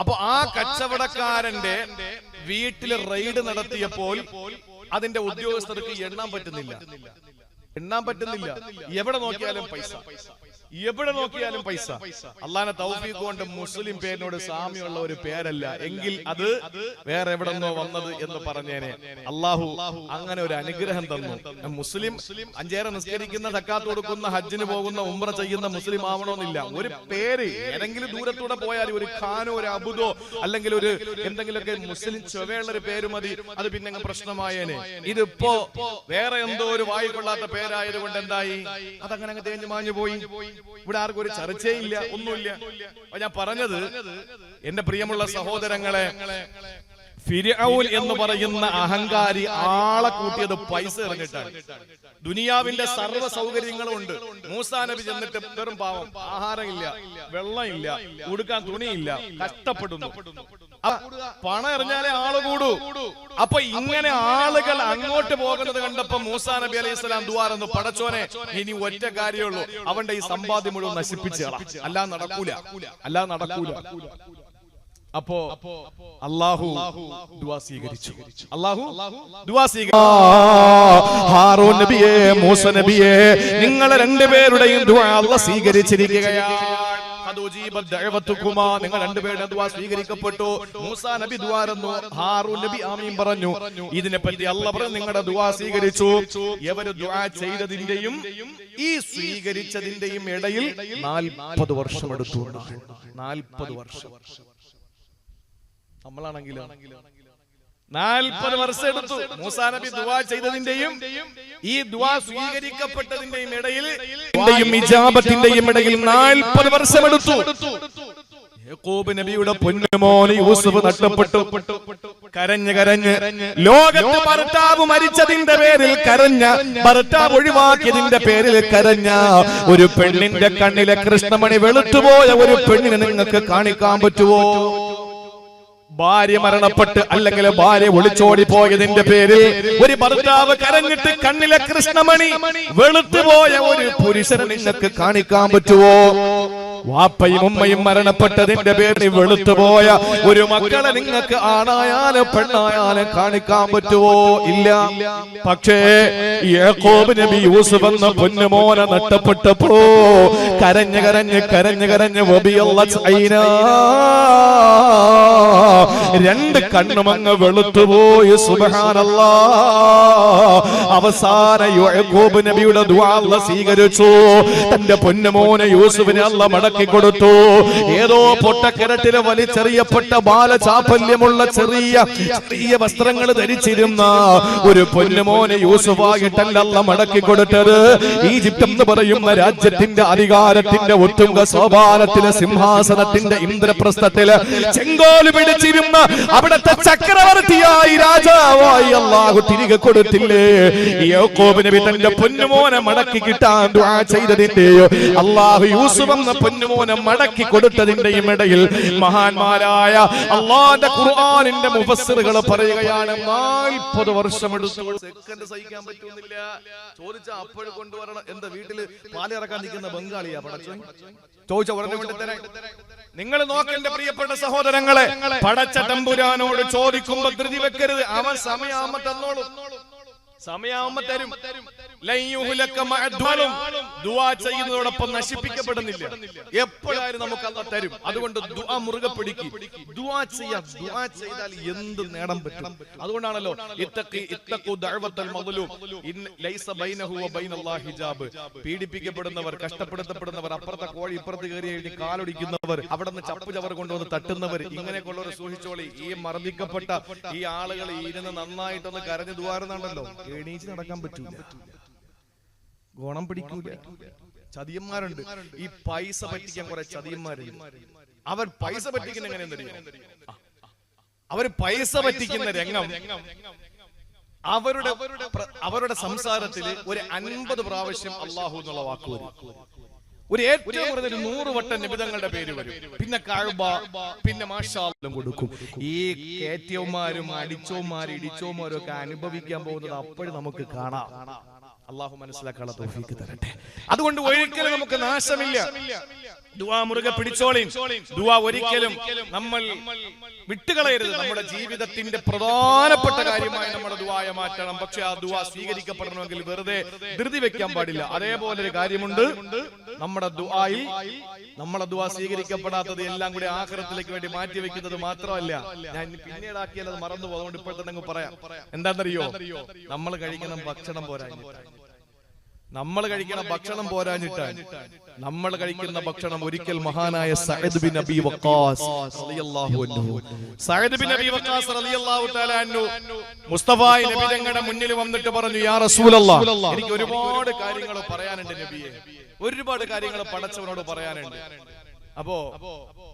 അപ്പൊ ആ കച്ചവടക്കാരന്റെ വീട്ടില് റെയ്ഡ് നടത്തിയപ്പോൾ അതിന്റെ ഉദ്യോഗസ്ഥർക്ക് എണ്ണാൻ പറ്റുന്നില്ല. എവിടെ നോക്കിയാലും പൈസ, എവിടെ നോക്കിയാലും പൈസ. അള്ളാഹുവിന്റെ തൗഫീഖ് കൊണ്ട് മുസ്ലിം പേരിനോട് സാമ്യമുള്ള ഒരു പേരല്ല എങ്കിൽ അത് വേറെ എവിടെന്നോ വന്നത് എന്ന് പറഞ്ഞേനെ. അള്ളാഹു അങ്ങനെ ഒരു അനുഗ്രഹം തന്നു. മുസ്ലിം അഞ്ചേറെ നിസ്കരിക്കുന്ന, സക്കാത്ത് കൊടുക്കുന്ന, ഹജ്ജിന് പോകുന്ന, ഉംറ ചെയ്യുന്ന മുസ്ലിം ആവണമെന്നില്ല. ഒരു പേര് ഏതെങ്കിലും ദൂരത്തൂടെ പോയാൽ ഒരു ഖാനോ ഒരു അബുദോ അല്ലെങ്കിൽ ഒരു എന്തെങ്കിലുമൊക്കെ മുസ്ലിം ചൊവ്വയുള്ള ഒരു പേര് മതി. അത് പിന്നെ പ്രശ്നമായേനെ. ഇതിപ്പോ വേറെ എന്തോ ഒരു വായി കൊള്ളാത്ത പേരായത് കൊണ്ട് എന്തായി? അതങ്ങനെ തേഞ്ഞു മാഞ്ഞു പോയി. ഇവിടെ ആർക്കും ഒരു ചർച്ചയില്ല, ഒന്നുമില്ല. ഞാൻ പറഞ്ഞത്, എന്റെ പ്രിയമുള്ള സഹോദരങ്ങളെ, ഫിർഔൻ എന്ന് പറയുന്ന അഹങ്കാരി ആളെ കൂട്ടിയത് പൈസ എറിഞ്ഞിട്ടാണ്. ദുനിയാവിന്റെ സർവ്വ സൗകര്യങ്ങളും ഉണ്ട്. മൂസാ നബി ചെന്നിട്ട് വെറും പാവം, ആഹാരമില്ല, വെള്ളമില്ല, ഉടുക്കാൻ തുണിയില്ല, കഷ്ടപ്പെടുന്നു. പണം എറിഞ്ഞാലേ ആള് കൂടൂ. അപ്പൊ ഇങ്ങനെ ആളുകൾ അങ്ങോട്ട് പോകുന്നത് കണ്ടപ്പോ മൂസാ നബി അലൈഹി സ്വലാം ദുആറന്നു, പടച്ചോനെ ഇനി ഒറ്റ കാര്യമുള്ളൂ, അവന്റെ ഈ സമ്പാദ്യം മുഴുവൻ നശിപ്പിച്ചു അല്ലാതെ നടക്കൂല. അപ്പോ അല്ലാഹു ദുആ സ്വീകരിച്ചു. ഹാറൂൻ നബിയെ, മൂസ നബിയെ, നിങ്ങളെ രണ്ടുപേരുടെയും ദുആ അല്ലാഹു സ്വീകരിച്ചിരിക്കുകയാണ്. നിങ്ങൾ രണ്ടുപേരുടെ ദുആ സ്വീകരിക്കപ്പെട്ടു. മൂസാ നബി ദുആറന്നു, ഹാറൂൻ നബി ആമീൻ പറഞ്ഞു. ഇതിനെപ്പറ്റി അല്ലാഹു പറഞ്ഞു, നിങ്ങളുടെ ദുആ സ്വീകരിച്ചു. എവര് ദുആ ചെയ്തതിന്റെയും ഈ സ്വീകരിച്ചതിന്റെയും ഇടയിൽ 40 വർഷം എടുത്തു. 40 വർഷം. നമ്മളാണെങ്കിലോ 40 വർഷം എടുത്തു. മൂസാ നബി ദുആ ചെയ്തതിന്റെയും ഈ ദുആ സ്വീകരിക്കപ്പെട്ടതിന്റെയും ഇടയിൽ, ഇജാബത്തിന്റെയും ഇടയിൽ 40 വർഷം എടുത്തു. യാക്കൂബ് നബിയുടെ പൊന്നുമോൻ യൂസുഫ് നഷ്ടപ്പെട്ടു. കരഞ്ഞ് ലോകത്ത് ഭർത്താവ് മരിച്ചതിന്റെ പേരിൽ കരഞ്ഞ, ഭർത്താവ് ഒഴിവാക്കിയതിന്റെ പേരിൽ കരഞ്ഞ ഒരു പെണ്ണിന്റെ കണ്ണിലെ കൃഷ്ണമണി വെളുത്തുപോയ ഒരു പെണ്ണിനെ നിങ്ങൾക്ക് കാണിക്കാൻ പറ്റുമോ? ഭാര്യ മരണപ്പെട്ട് അല്ലെങ്കിൽ ഭാര്യ ഒളിച്ചോടി പോയതിന്റെ പേരിൽ ഒരു ഭർത്താവ് കരഞ്ഞിട്ട് കണ്ണിലെ കൃഷ്ണമണി വെളുത്തുപോയ ഒരു പുരുഷനെ നിങ്ങൾക്ക് കാണിക്കാൻ പറ്റുമോ? വാപ്പയും ഉമ്മയും മരണപ്പെട്ടതിന്റെ പേരിൽ വെളുത്തുപോയ ഒരു മക്കളെ നിങ്ങൾക്ക് ആണായാലും പെണ്ണായാലും കാണിക്കാൻ പറ്റുമോ? ഇല്ല. പക്ഷേ യാക്കൂബ് നബി യൂസുഫ് എന്ന പൊന്നുമോനെ നഷ്ടപ്പെട്ടപ്പോ കരഞ്ഞ് രണ്ട് കണ്ണുമങ്ങ് വെളുത്തുപോയി. സുബ്ഹാനല്ലാഹ്. അവസാന യാക്കൂബ് നബിയുടെ ദുആ അല്ലാഹു സ്വീകരിച്ചു. തന്റെ പൊന്നുമോനെ യൂസുഫിനെ അല്ലാഹു മടക്കി കൊടുത്തു. ഏതോ പൊട്ടക്കിരട്ടിലെ വലിച്ചെറിയപ്പെട്ട ബാലചാപല്യമുള്ള ചെറിയ ചെറിയ വസ്ത്രങ്ങൾ ധരിച്ചിരുന്ന ഒരു പൊന്നുമോനെ യൂസുഫായിട്ടല്ല അല്ലാഹു മടക്കി കൊടുത്തത്. ഈജിപ്ത് എന്ന് പറയുന്ന രാജ്യത്തിന്റെ അധികാരത്തിന്റെ ഒത്തുംഗ സോപാനത്തിലെ സിംഹാസനത്തിന്റെ ഇന്ദ്രപ്രസ്ഥത്തില് ചെങ്കോല് പിടിച്ചിരുന്ന അവിടുത്തെ ചക്രവർത്തിയായി രാജാവായി അല്ലാഹു തിരികെ കൊടുത്തില്ലേ? യാക്കൂബ് നബി തന്റെ പൊന്നുമോനെ മടക്കി കിട്ടാൻ ദുആ ചെയ്തതിന്റെയോ അല്ലാഹു യൂസുഫ് എന്ന പൊന്നുമോനെ മടക്കി കൊടുത്തതിന്റെയും ഇടയിൽ മഹാന്മാരായ അല്ലാഹുവിന്റെ ഖുർആനിന്റെ മുഫസ്സിറുകൾ പറയുകയാണ് 40 വർഷം എടുത്തു. സെക്കൻഡ് സഹിക്കാൻ പറ്റുന്നില്ല. ചോദിച്ചാ അപ്പോഴും കൊണ്ടുവരണം. എന്താ വീട്ടില് പാലിറക്കാൻ നിൽക്കുന്ന ബംഗാളിയാ പടച്ചോൻ? ചോദിച്ച ഉടനെ കൊണ്ടുതരാൻ. നിങ്ങൾ നോക്കേണ്ട പ്രിയപ്പെട്ട സഹോദരങ്ങളെ, പടച്ച തമ്പുരാനോട് ചോദിക്കുമ്പോ ധൃതി വെക്കരുത്. അവൻ സമയാവുമ്പോ തന്നോളും, സമയാവുമ്പോ തരും. ദുആ ചെയ്യുന്നതോടൊപ്പം നശിപ്പിക്കപ്പെടുന്നില്ല. എപ്പോഴായാലും നമുക്ക് അല്ലാഹു തരും. അതുകൊണ്ട് ദുആ മുറുകെ പിടിക്ക്. ദുആ ചെയ്യാം. ദുആ ചെയ്താൽ എന്ത് നേടാൻ പറ്റും. അതുകൊണ്ടാണല്ലോ ഇത്തഖു ദഅവത്തൽ മദ്ലൂം ലൈസ ബൈനഹു വ ബൈനല്ലാഹി ഹിജാബ്. പീഡിപ്പിക്കപ്പെടുന്നവർ, കഷ്ടപ്പെടുത്തപ്പെടുന്നവർ, അപ്പുറത്തെ കോഴി ഇപ്പുറത്ത് കയറി എഴുതി കാലൊടിക്കുന്നവർ, അവിടെ നിന്ന് ചപ്പ് ചവർ കൊണ്ടുവന്ന് തട്ടുന്നവർ, ഇങ്ങനെയൊക്കെയുള്ളവർ സൂക്ഷിച്ചോളി. ഈ മർദ്ദിക്കപ്പെട്ട ഈ ആളുകൾ ഇരുന്ന് നന്നായിട്ടൊന്ന് കരഞ്ഞു ദുആറുന്നുണ്ടല്ലോ, എണീച്ച് നടക്കാൻ പറ്റൂല, ഗുണം പിടിക്കൂല. ചതിയന്മാരുണ്ട്. ഈ പൈസ പറ്റിക്കാൻ കുറെ ചതിയന്മാരുണ്ട്. അവർ പൈസ പറ്റിക്കുന്ന എങ്ങനെയെന്നറിയോ? അവർ പൈസ പറ്റിക്കുന്ന രംഗം അവരുടെ സംസാരത്തിൽ ഒരു 50 പ്രാവശ്യം അല്ലാഹു എന്നുള്ള വാക്ക് വരും. ഒരു ഏറ്റവും കുറഞ്ഞ 100 വട്ടം നിബിധങ്ങളുടെ പേര് വരും. പിന്നെ കഅബ, പിന്നെ മാഷാ അല്ലാഹ് കൊടുക്കും. ഈ കേറ്റിയന്മാരും അടിച്ചോമാരും ഇടിച്ചോമാരും ഒക്കെ അനുഭവിക്കാൻ പോകുന്നത് അപ്പോഴും നമുക്ക് കാണാം. അല്ലാഹു മനസ്സിലാക്കാനുള്ള തൗഫീഖ് തരട്ടെ. അതുകൊണ്ട് ഒരിക്കലും നമുക്ക് നാശമില്ല. ദുആ മുറുകെ പിടിച്ചോളിൻ. ദുആ ഒരിക്കലും നമ്മൾ വിട്ടുകളയരുത്. നമ്മുടെ ജീവിതത്തിന്റെ പ്രധാനപ്പെട്ട കാര്യമായി നമ്മുടെ ദുആയെ മാറ്റണം. പക്ഷെ ആ ദുആ സ്വീകരിക്കപ്പെടണമെങ്കിൽ വെറുതെ ധൃതി വെക്കാൻ പാടില്ല. അതേപോലെ ഒരു കാര്യമുണ്ട്, നമ്മുടെ ദുആയിൽ നമ്മളെ ദുആ സ്വീകരിക്കപ്പെടാത്തത് എല്ലാം കൂടി ആഖിറത്തിലേക്ക് വേണ്ടി മാറ്റി വെക്കുന്നത് മാത്രമല്ല, ഞാൻ പിന്നീടാക്കിയാൽ അത് മറന്നു പോകും. അതുകൊണ്ട് ഇപ്പോൾ തന്നെ പറയാം. എന്താണെന്നറിയോ? നമ്മൾ കഴിക്കുന്ന ഭക്ഷണം പോരാഞ്ഞിട്ടാണ്. നമ്മൾ കഴിക്കുന്ന ഭക്ഷണം പോരാഞ്ഞിട്ടാണ്. നമ്മൾ കഴിക്കുന്ന ഭക്ഷണം ഒരിക്കൽ മഹാനായ സഅദ് ബിൻ അബി വഖാസ് റളിയല്ലാഹു അൻഹു, സഅദ് ബിൻ അബി വഖാസ് റളിയല്ലാഹു തആല അൻഹു മുസ്തഫ നബി തങ്ങളുടെ മുന്നിൽ വന്നിട്ട് പറഞ്ഞു, യാ റസൂലല്ലാഹ്, എനിക്ക് ഒരുപാട് കാര്യങ്ങൾ പറയാനുണ്ട് നബിയെ, ഒരുപാട് കാര്യങ്ങൾ പടച്ചവനോട് പറയാനുണ്ട്. അപ്പോ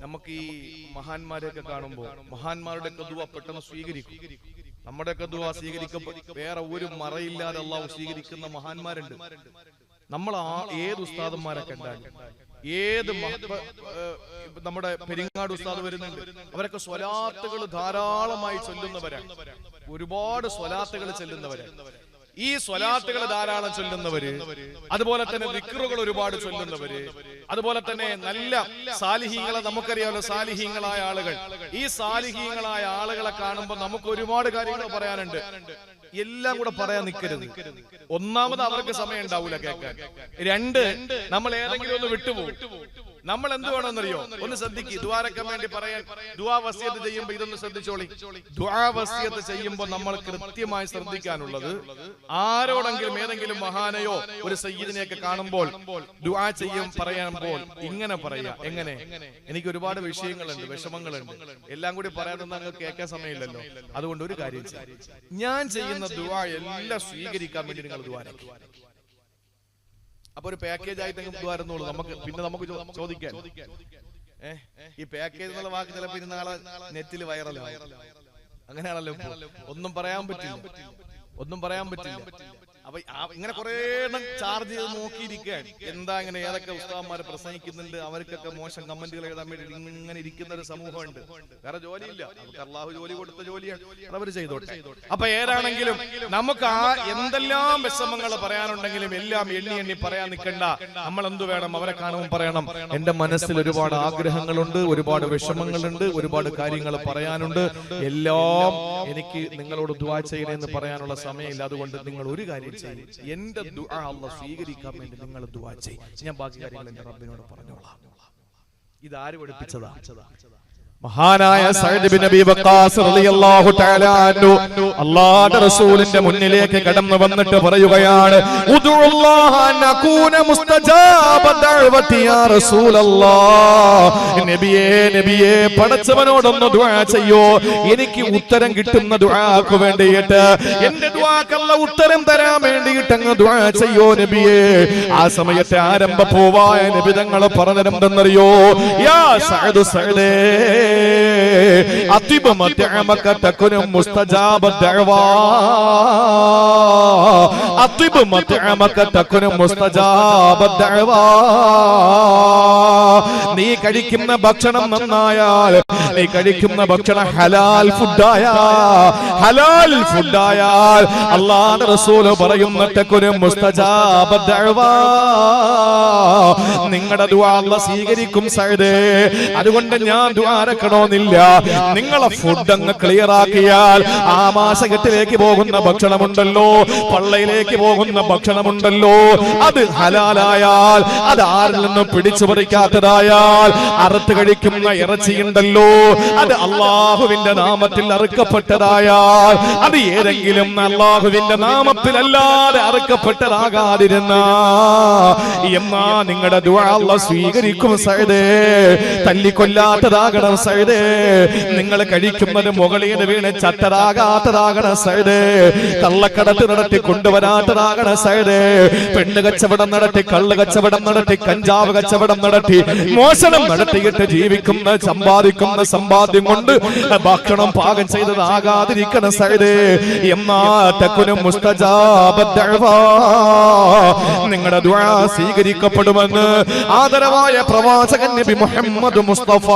നമുക്ക് ഈ മഹാന്മാരെയൊക്കെ കാണുമ്പോ മഹാന്മാരുടെ ദുആ പെട്ടെന്ന് സ്വീകരിക്കും. നമ്മുടെയൊക്കെ ദുആ സ്വീകരിക്കപ്പെട്ട വേറെ ഒരു മറയില്ലാതെ അല്ലാഹു സ്വീകരിക്കുന്ന മഹാന്മാരുണ്ട്. നമ്മൾ ഏത് ഉസ്താദന്മാരെ കണ്ടാലും, ഏത് നമ്മുടെ പെരിങ്ങാട് ഉസ്താദ് വരുന്നുണ്ട്, അവരൊക്കെ സ്വലാത്തുകൾ ധാരാളമായി ചൊല്ലുന്നവരാണ്. ഒരുപാട് സ്വലാത്തുകൾ ചെല്ലുന്നവരാണ്. ഈ സ്വലാത്തുകൾ ധാരാളം ചൊല്ലുന്നവര്, അതുപോലെ തന്നെ ദിക്റുകൾ ഒരുപാട് ചൊല്ലുന്നവര്, അതുപോലെ തന്നെ നല്ല സാലിഹീങ്ങളെ, നമുക്കറിയാമല്ലോ സാലിഹീങ്ങളായ ആളുകൾ. ഈ സാലിഹീങ്ങളായ ആളുകളെ കാണുമ്പോൾ നമുക്ക് ഒരുപാട് കാര്യങ്ങൾ പറയാനുണ്ട്. എല്ലാം കൂടെ പറയാൻ നിൽക്കരുത്. ഒന്നാമത് അവർക്ക് സമയം ഉണ്ടാവൂല കേൾക്കാൻ. 2, നമ്മൾ ഏതെങ്കിലും ഒന്ന് വിട്ടുപോകും. നമ്മൾ എന്ത് വേണമെന്നറിയോ? ഒന്ന് ശ്രദ്ധിക്കുക. ദുആരക്കാൻ വേണ്ടി പറയാൻ ദുആ വസിയത്ത് ചെയ്യുമ്പോൾ ഇതൊന്ന് ശ്രദ്ധിച്ചോളി. ദുആ വസിയത്ത് ചെയ്യുമ്പോൾ നമ്മൾ കൃത്യമായി ശ്രദ്ധിക്കാനുള്ളത്, ആരോടെങ്കിലും ഏതെങ്കിലും മഹാനെയോ ഒരു സയ്യിദിനെയൊക്കെ കാണുമ്പോൾ ദുആ പറയുമ്പോൾ ഇങ്ങനെ പറയാ. എങ്ങനെ? എനിക്ക് ഒരുപാട് വിഷയങ്ങളുണ്ട്, വിഷമങ്ങളുണ്ട്, എല്ലാം കൂടി പറയാനൊന്നും അങ്ങ് കേൾക്കാൻ സമയമില്ലല്ലോ. അതുകൊണ്ട് ഒരു കാര്യം ചെയ്യും, ഞാൻ ചെയ്യുന്ന ദുആ എല്ലാം സ്വീകരിക്കാൻ വേണ്ടി നിങ്ങൾ ദുആരക്കുക. അപ്പൊ ഒരു പാക്കേജ് ആയിട്ട് ദുആരുന്നോളൂ. നമുക്ക് ചോദിക്കാൻ, ഈ പാക്കേജ് എന്നുള്ള വാക്ക് ചിലപ്പോ ഇന്ന് നാളെ നെറ്റിൽ വൈറലാവും. അങ്ങനെയാണല്ലോ. ഒന്നും പറയാൻ പറ്റില്ല. അപ്പൊ ഇങ്ങനെ കുറെ എണ്ണം ചാർജ് ചെയ്ത് നോക്കിയിരിക്കാൻ, എന്താ ഇങ്ങനെ ഏതൊക്കെ ഉസ്താദന്മാരെ പ്രസംഗിക്കുന്നുണ്ട്, അവർക്കൊക്കെ മോശം കമന്റുകൾ എഴുതാൻ വേണ്ടി ഇങ്ങനെ ഇരിക്കുന്ന ഒരു സമൂഹമുണ്ട്. വേറെ ജോലിയില്ല, നമുക്ക് അല്ലാഹു ജോലി കൊടുത്ത ജോലിയാണ്, അവർ ചെയ്തോട്ടെ. അപ്പൊ ഏതാണെങ്കിലും നമുക്ക് എന്തെല്ലാം വിഷമങ്ങൾ പറയാനുണ്ടെങ്കിലും എല്ലാം എണ്ണി പറയാൻ നിൽക്കണ്ട. നമ്മൾ എന്ത് വേണം? അവരെ കാണുമ്പോൾ പറയണം, എന്റെ മനസ്സിൽ ഒരുപാട് ആഗ്രഹങ്ങളുണ്ട്, ഒരുപാട് വിഷമങ്ങളുണ്ട്, ഒരുപാട് കാര്യങ്ങൾ പറയാനുണ്ട്, എല്ലാം എനിക്ക് നിങ്ങളോട് ദുആ ചെയ്യണമെന്ന് പറയാനുള്ള സമയമില്ല. അതുകൊണ്ട് നിങ്ങൾ ഒരു കാര്യം, എന്റെ ദുആ അല്ലാഹു സ്വീകരിക്കാൻ വേണ്ടി നിങ്ങൾ ദുആ ചെയ്യ്. ഞാൻ ബാക്കി കാര്യങ്ങൾ എന്റെ റബ്ബിനോട് പറഞ്ഞോളാം. ഇതാര് പഠിപ്പിച്ചതാ? മഹാനായ സഅദ് ബിൻ നബി വഖാസ് റളിയല്ലാഹു തആല അൻഹു അല്ലാഹുവിന്റെ റസൂലിന്റെ മുന്നിലേക്ക് കടന്നു വന്നിട്ട് പറയുകയാണ് ഉദുല്ലാഹ നകൂന മുസ്തജാബ ദഅവതി യാ റസൂലല്ലാഹ് നബിയേ പടച്ചവനോടൊന്ന് ദുആ ചെയ്യോ എനിക്ക് ഉത്തരം കിട്ടുന്ന ദുആക്ക് വേണ്ടിയിട്ട് എന്റെ ദുആക്ക് അല്ലാഹു ഉത്തരം തരാൻ വേണ്ടിയിട്ട് അങ്ങ് ദുആ ചെയ്യോ നബിയേ ആ സമയത്തെ ആരംഭ പൂവായ നബി തങ്ങൾ പറഞ്ഞതെന്തെന്നറിയോ യാ സഅദേ അത്തിബ മതഅമക തകുന മുസ്തജാബ ദഅവാ അത്തിബ മതഅമക തകുന മുസ്തജാബ ദഅവാ നീ കഴിക്കുന്ന ഭക്ഷണം നന്നായാൽ നീ കഴിക്കുന്ന ഭക്ഷണം ഹലാൽ ഫുഡായാൽ അല്ലാഹുവിന്റെ റസൂൽ പറയുന്ന തകുന മുസ്തജാബ ദഅവാ നിങ്ങളുടെ ദുആ അല്ലാഹു സ്വീകരിക്കും സഅദേ അതുകൊണ്ട് ഞാൻ ദുആ ക്കണമെന്നില്ല നിങ്ങളെ ഫുഡ് അങ്ങ് ക്ലിയർ ആക്കിയാൽ ആമാശയത്തിലേക്ക് പോകുന്ന ഭക്ഷണമുണ്ടല്ലോ പള്ളയിലേക്ക് പോകുന്ന ഭക്ഷണമുണ്ടല്ലോ അത് ഹലാലായാൽ അത് ആരിൽ നിന്നും പിടിച്ചു പറിക്കാത്തതായാൽ അറുത്ത് കഴിക്കുന്ന ഇറച്ചിയുണ്ടല്ലോ അത് അള്ളാഹുവിന്റെ നാമത്തിൽ അറുക്കപ്പെട്ടതായാൽ അത് ഏതെങ്കിലും അള്ളാഹുവിന്റെ നാമത്തിലല്ലാതെ അറുക്കപ്പെട്ടതാകാതിരുന്ന എന്നാ നിങ്ങളുടെ ദുആ അല്ലാഹു സ്വീകരിക്കും സഅദേ തല്ലിക്കൊല്ലാത്തതാകണം സഅദേ നിങ്ങൾ കഴിക്കുന്നത് മുകളിൽ നിന്ന് വീണ് ചത്തതാകാത്തതാകണം സഅദേ കള്ളക്കടത്ത് നടത്തി കൊണ്ടുവരാത്തതാകണം സഅദേ പെണ്ണ് കച്ചവടം നടത്തി കള്ള് കച്ചവടം നടത്തി കഞ്ചാവ് കച്ചവടം നടത്തി മോഷണം നടത്തിയിട്ട് ജീവിക്കുന്ന സമ്പാദിക്കുന്ന സമ്പാദ്യം കൊണ്ട് ഭക്ഷണം പാകം ചെയ്തതാകാതിരിക്കണം സഅദേ എന്നാ തകുന മുസ്തജാബ ദഅവാ നിങ്ങളുടെ ദുആ സ്വീകരിക്കപ്പെടുമെന്ന് ആദരവായ പ്രവാചകൻ നബി മുഹമ്മദ് മുസ്തഫ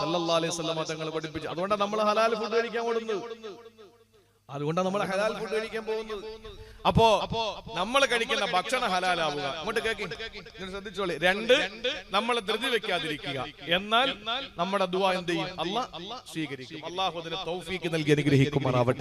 സല്ലല്ലാഹു അലൈഹി വസല്ലം തങ്ങൾ പഠിപ്പിച്ചു. അതുകൊണ്ടാണ് നമ്മൾ ഹലാൽ ഫുഡ് കഴിക്കാൻ പോകുന്നത്. അപ്പോ നമ്മൾ കഴിക്കുന്ന ഭക്ഷണം ഹലാലാവുക. അങ്ങോട്ട് കേൾക്കി, ശ്രദ്ധിച്ചോളി. 2, നമ്മൾ ധൃതി വെക്കാതിരിക്കുക. എന്നാൽ നമ്മുടെ ദുആ എന്ത് ചെയ്യും? അല്ലാഹ് സ്വീകരിക്കും. അല്ലാഹു അതിന് തൗഫീഖ് നൽകി അനുഗ്രഹിക്കുമാറാവട്ടെ.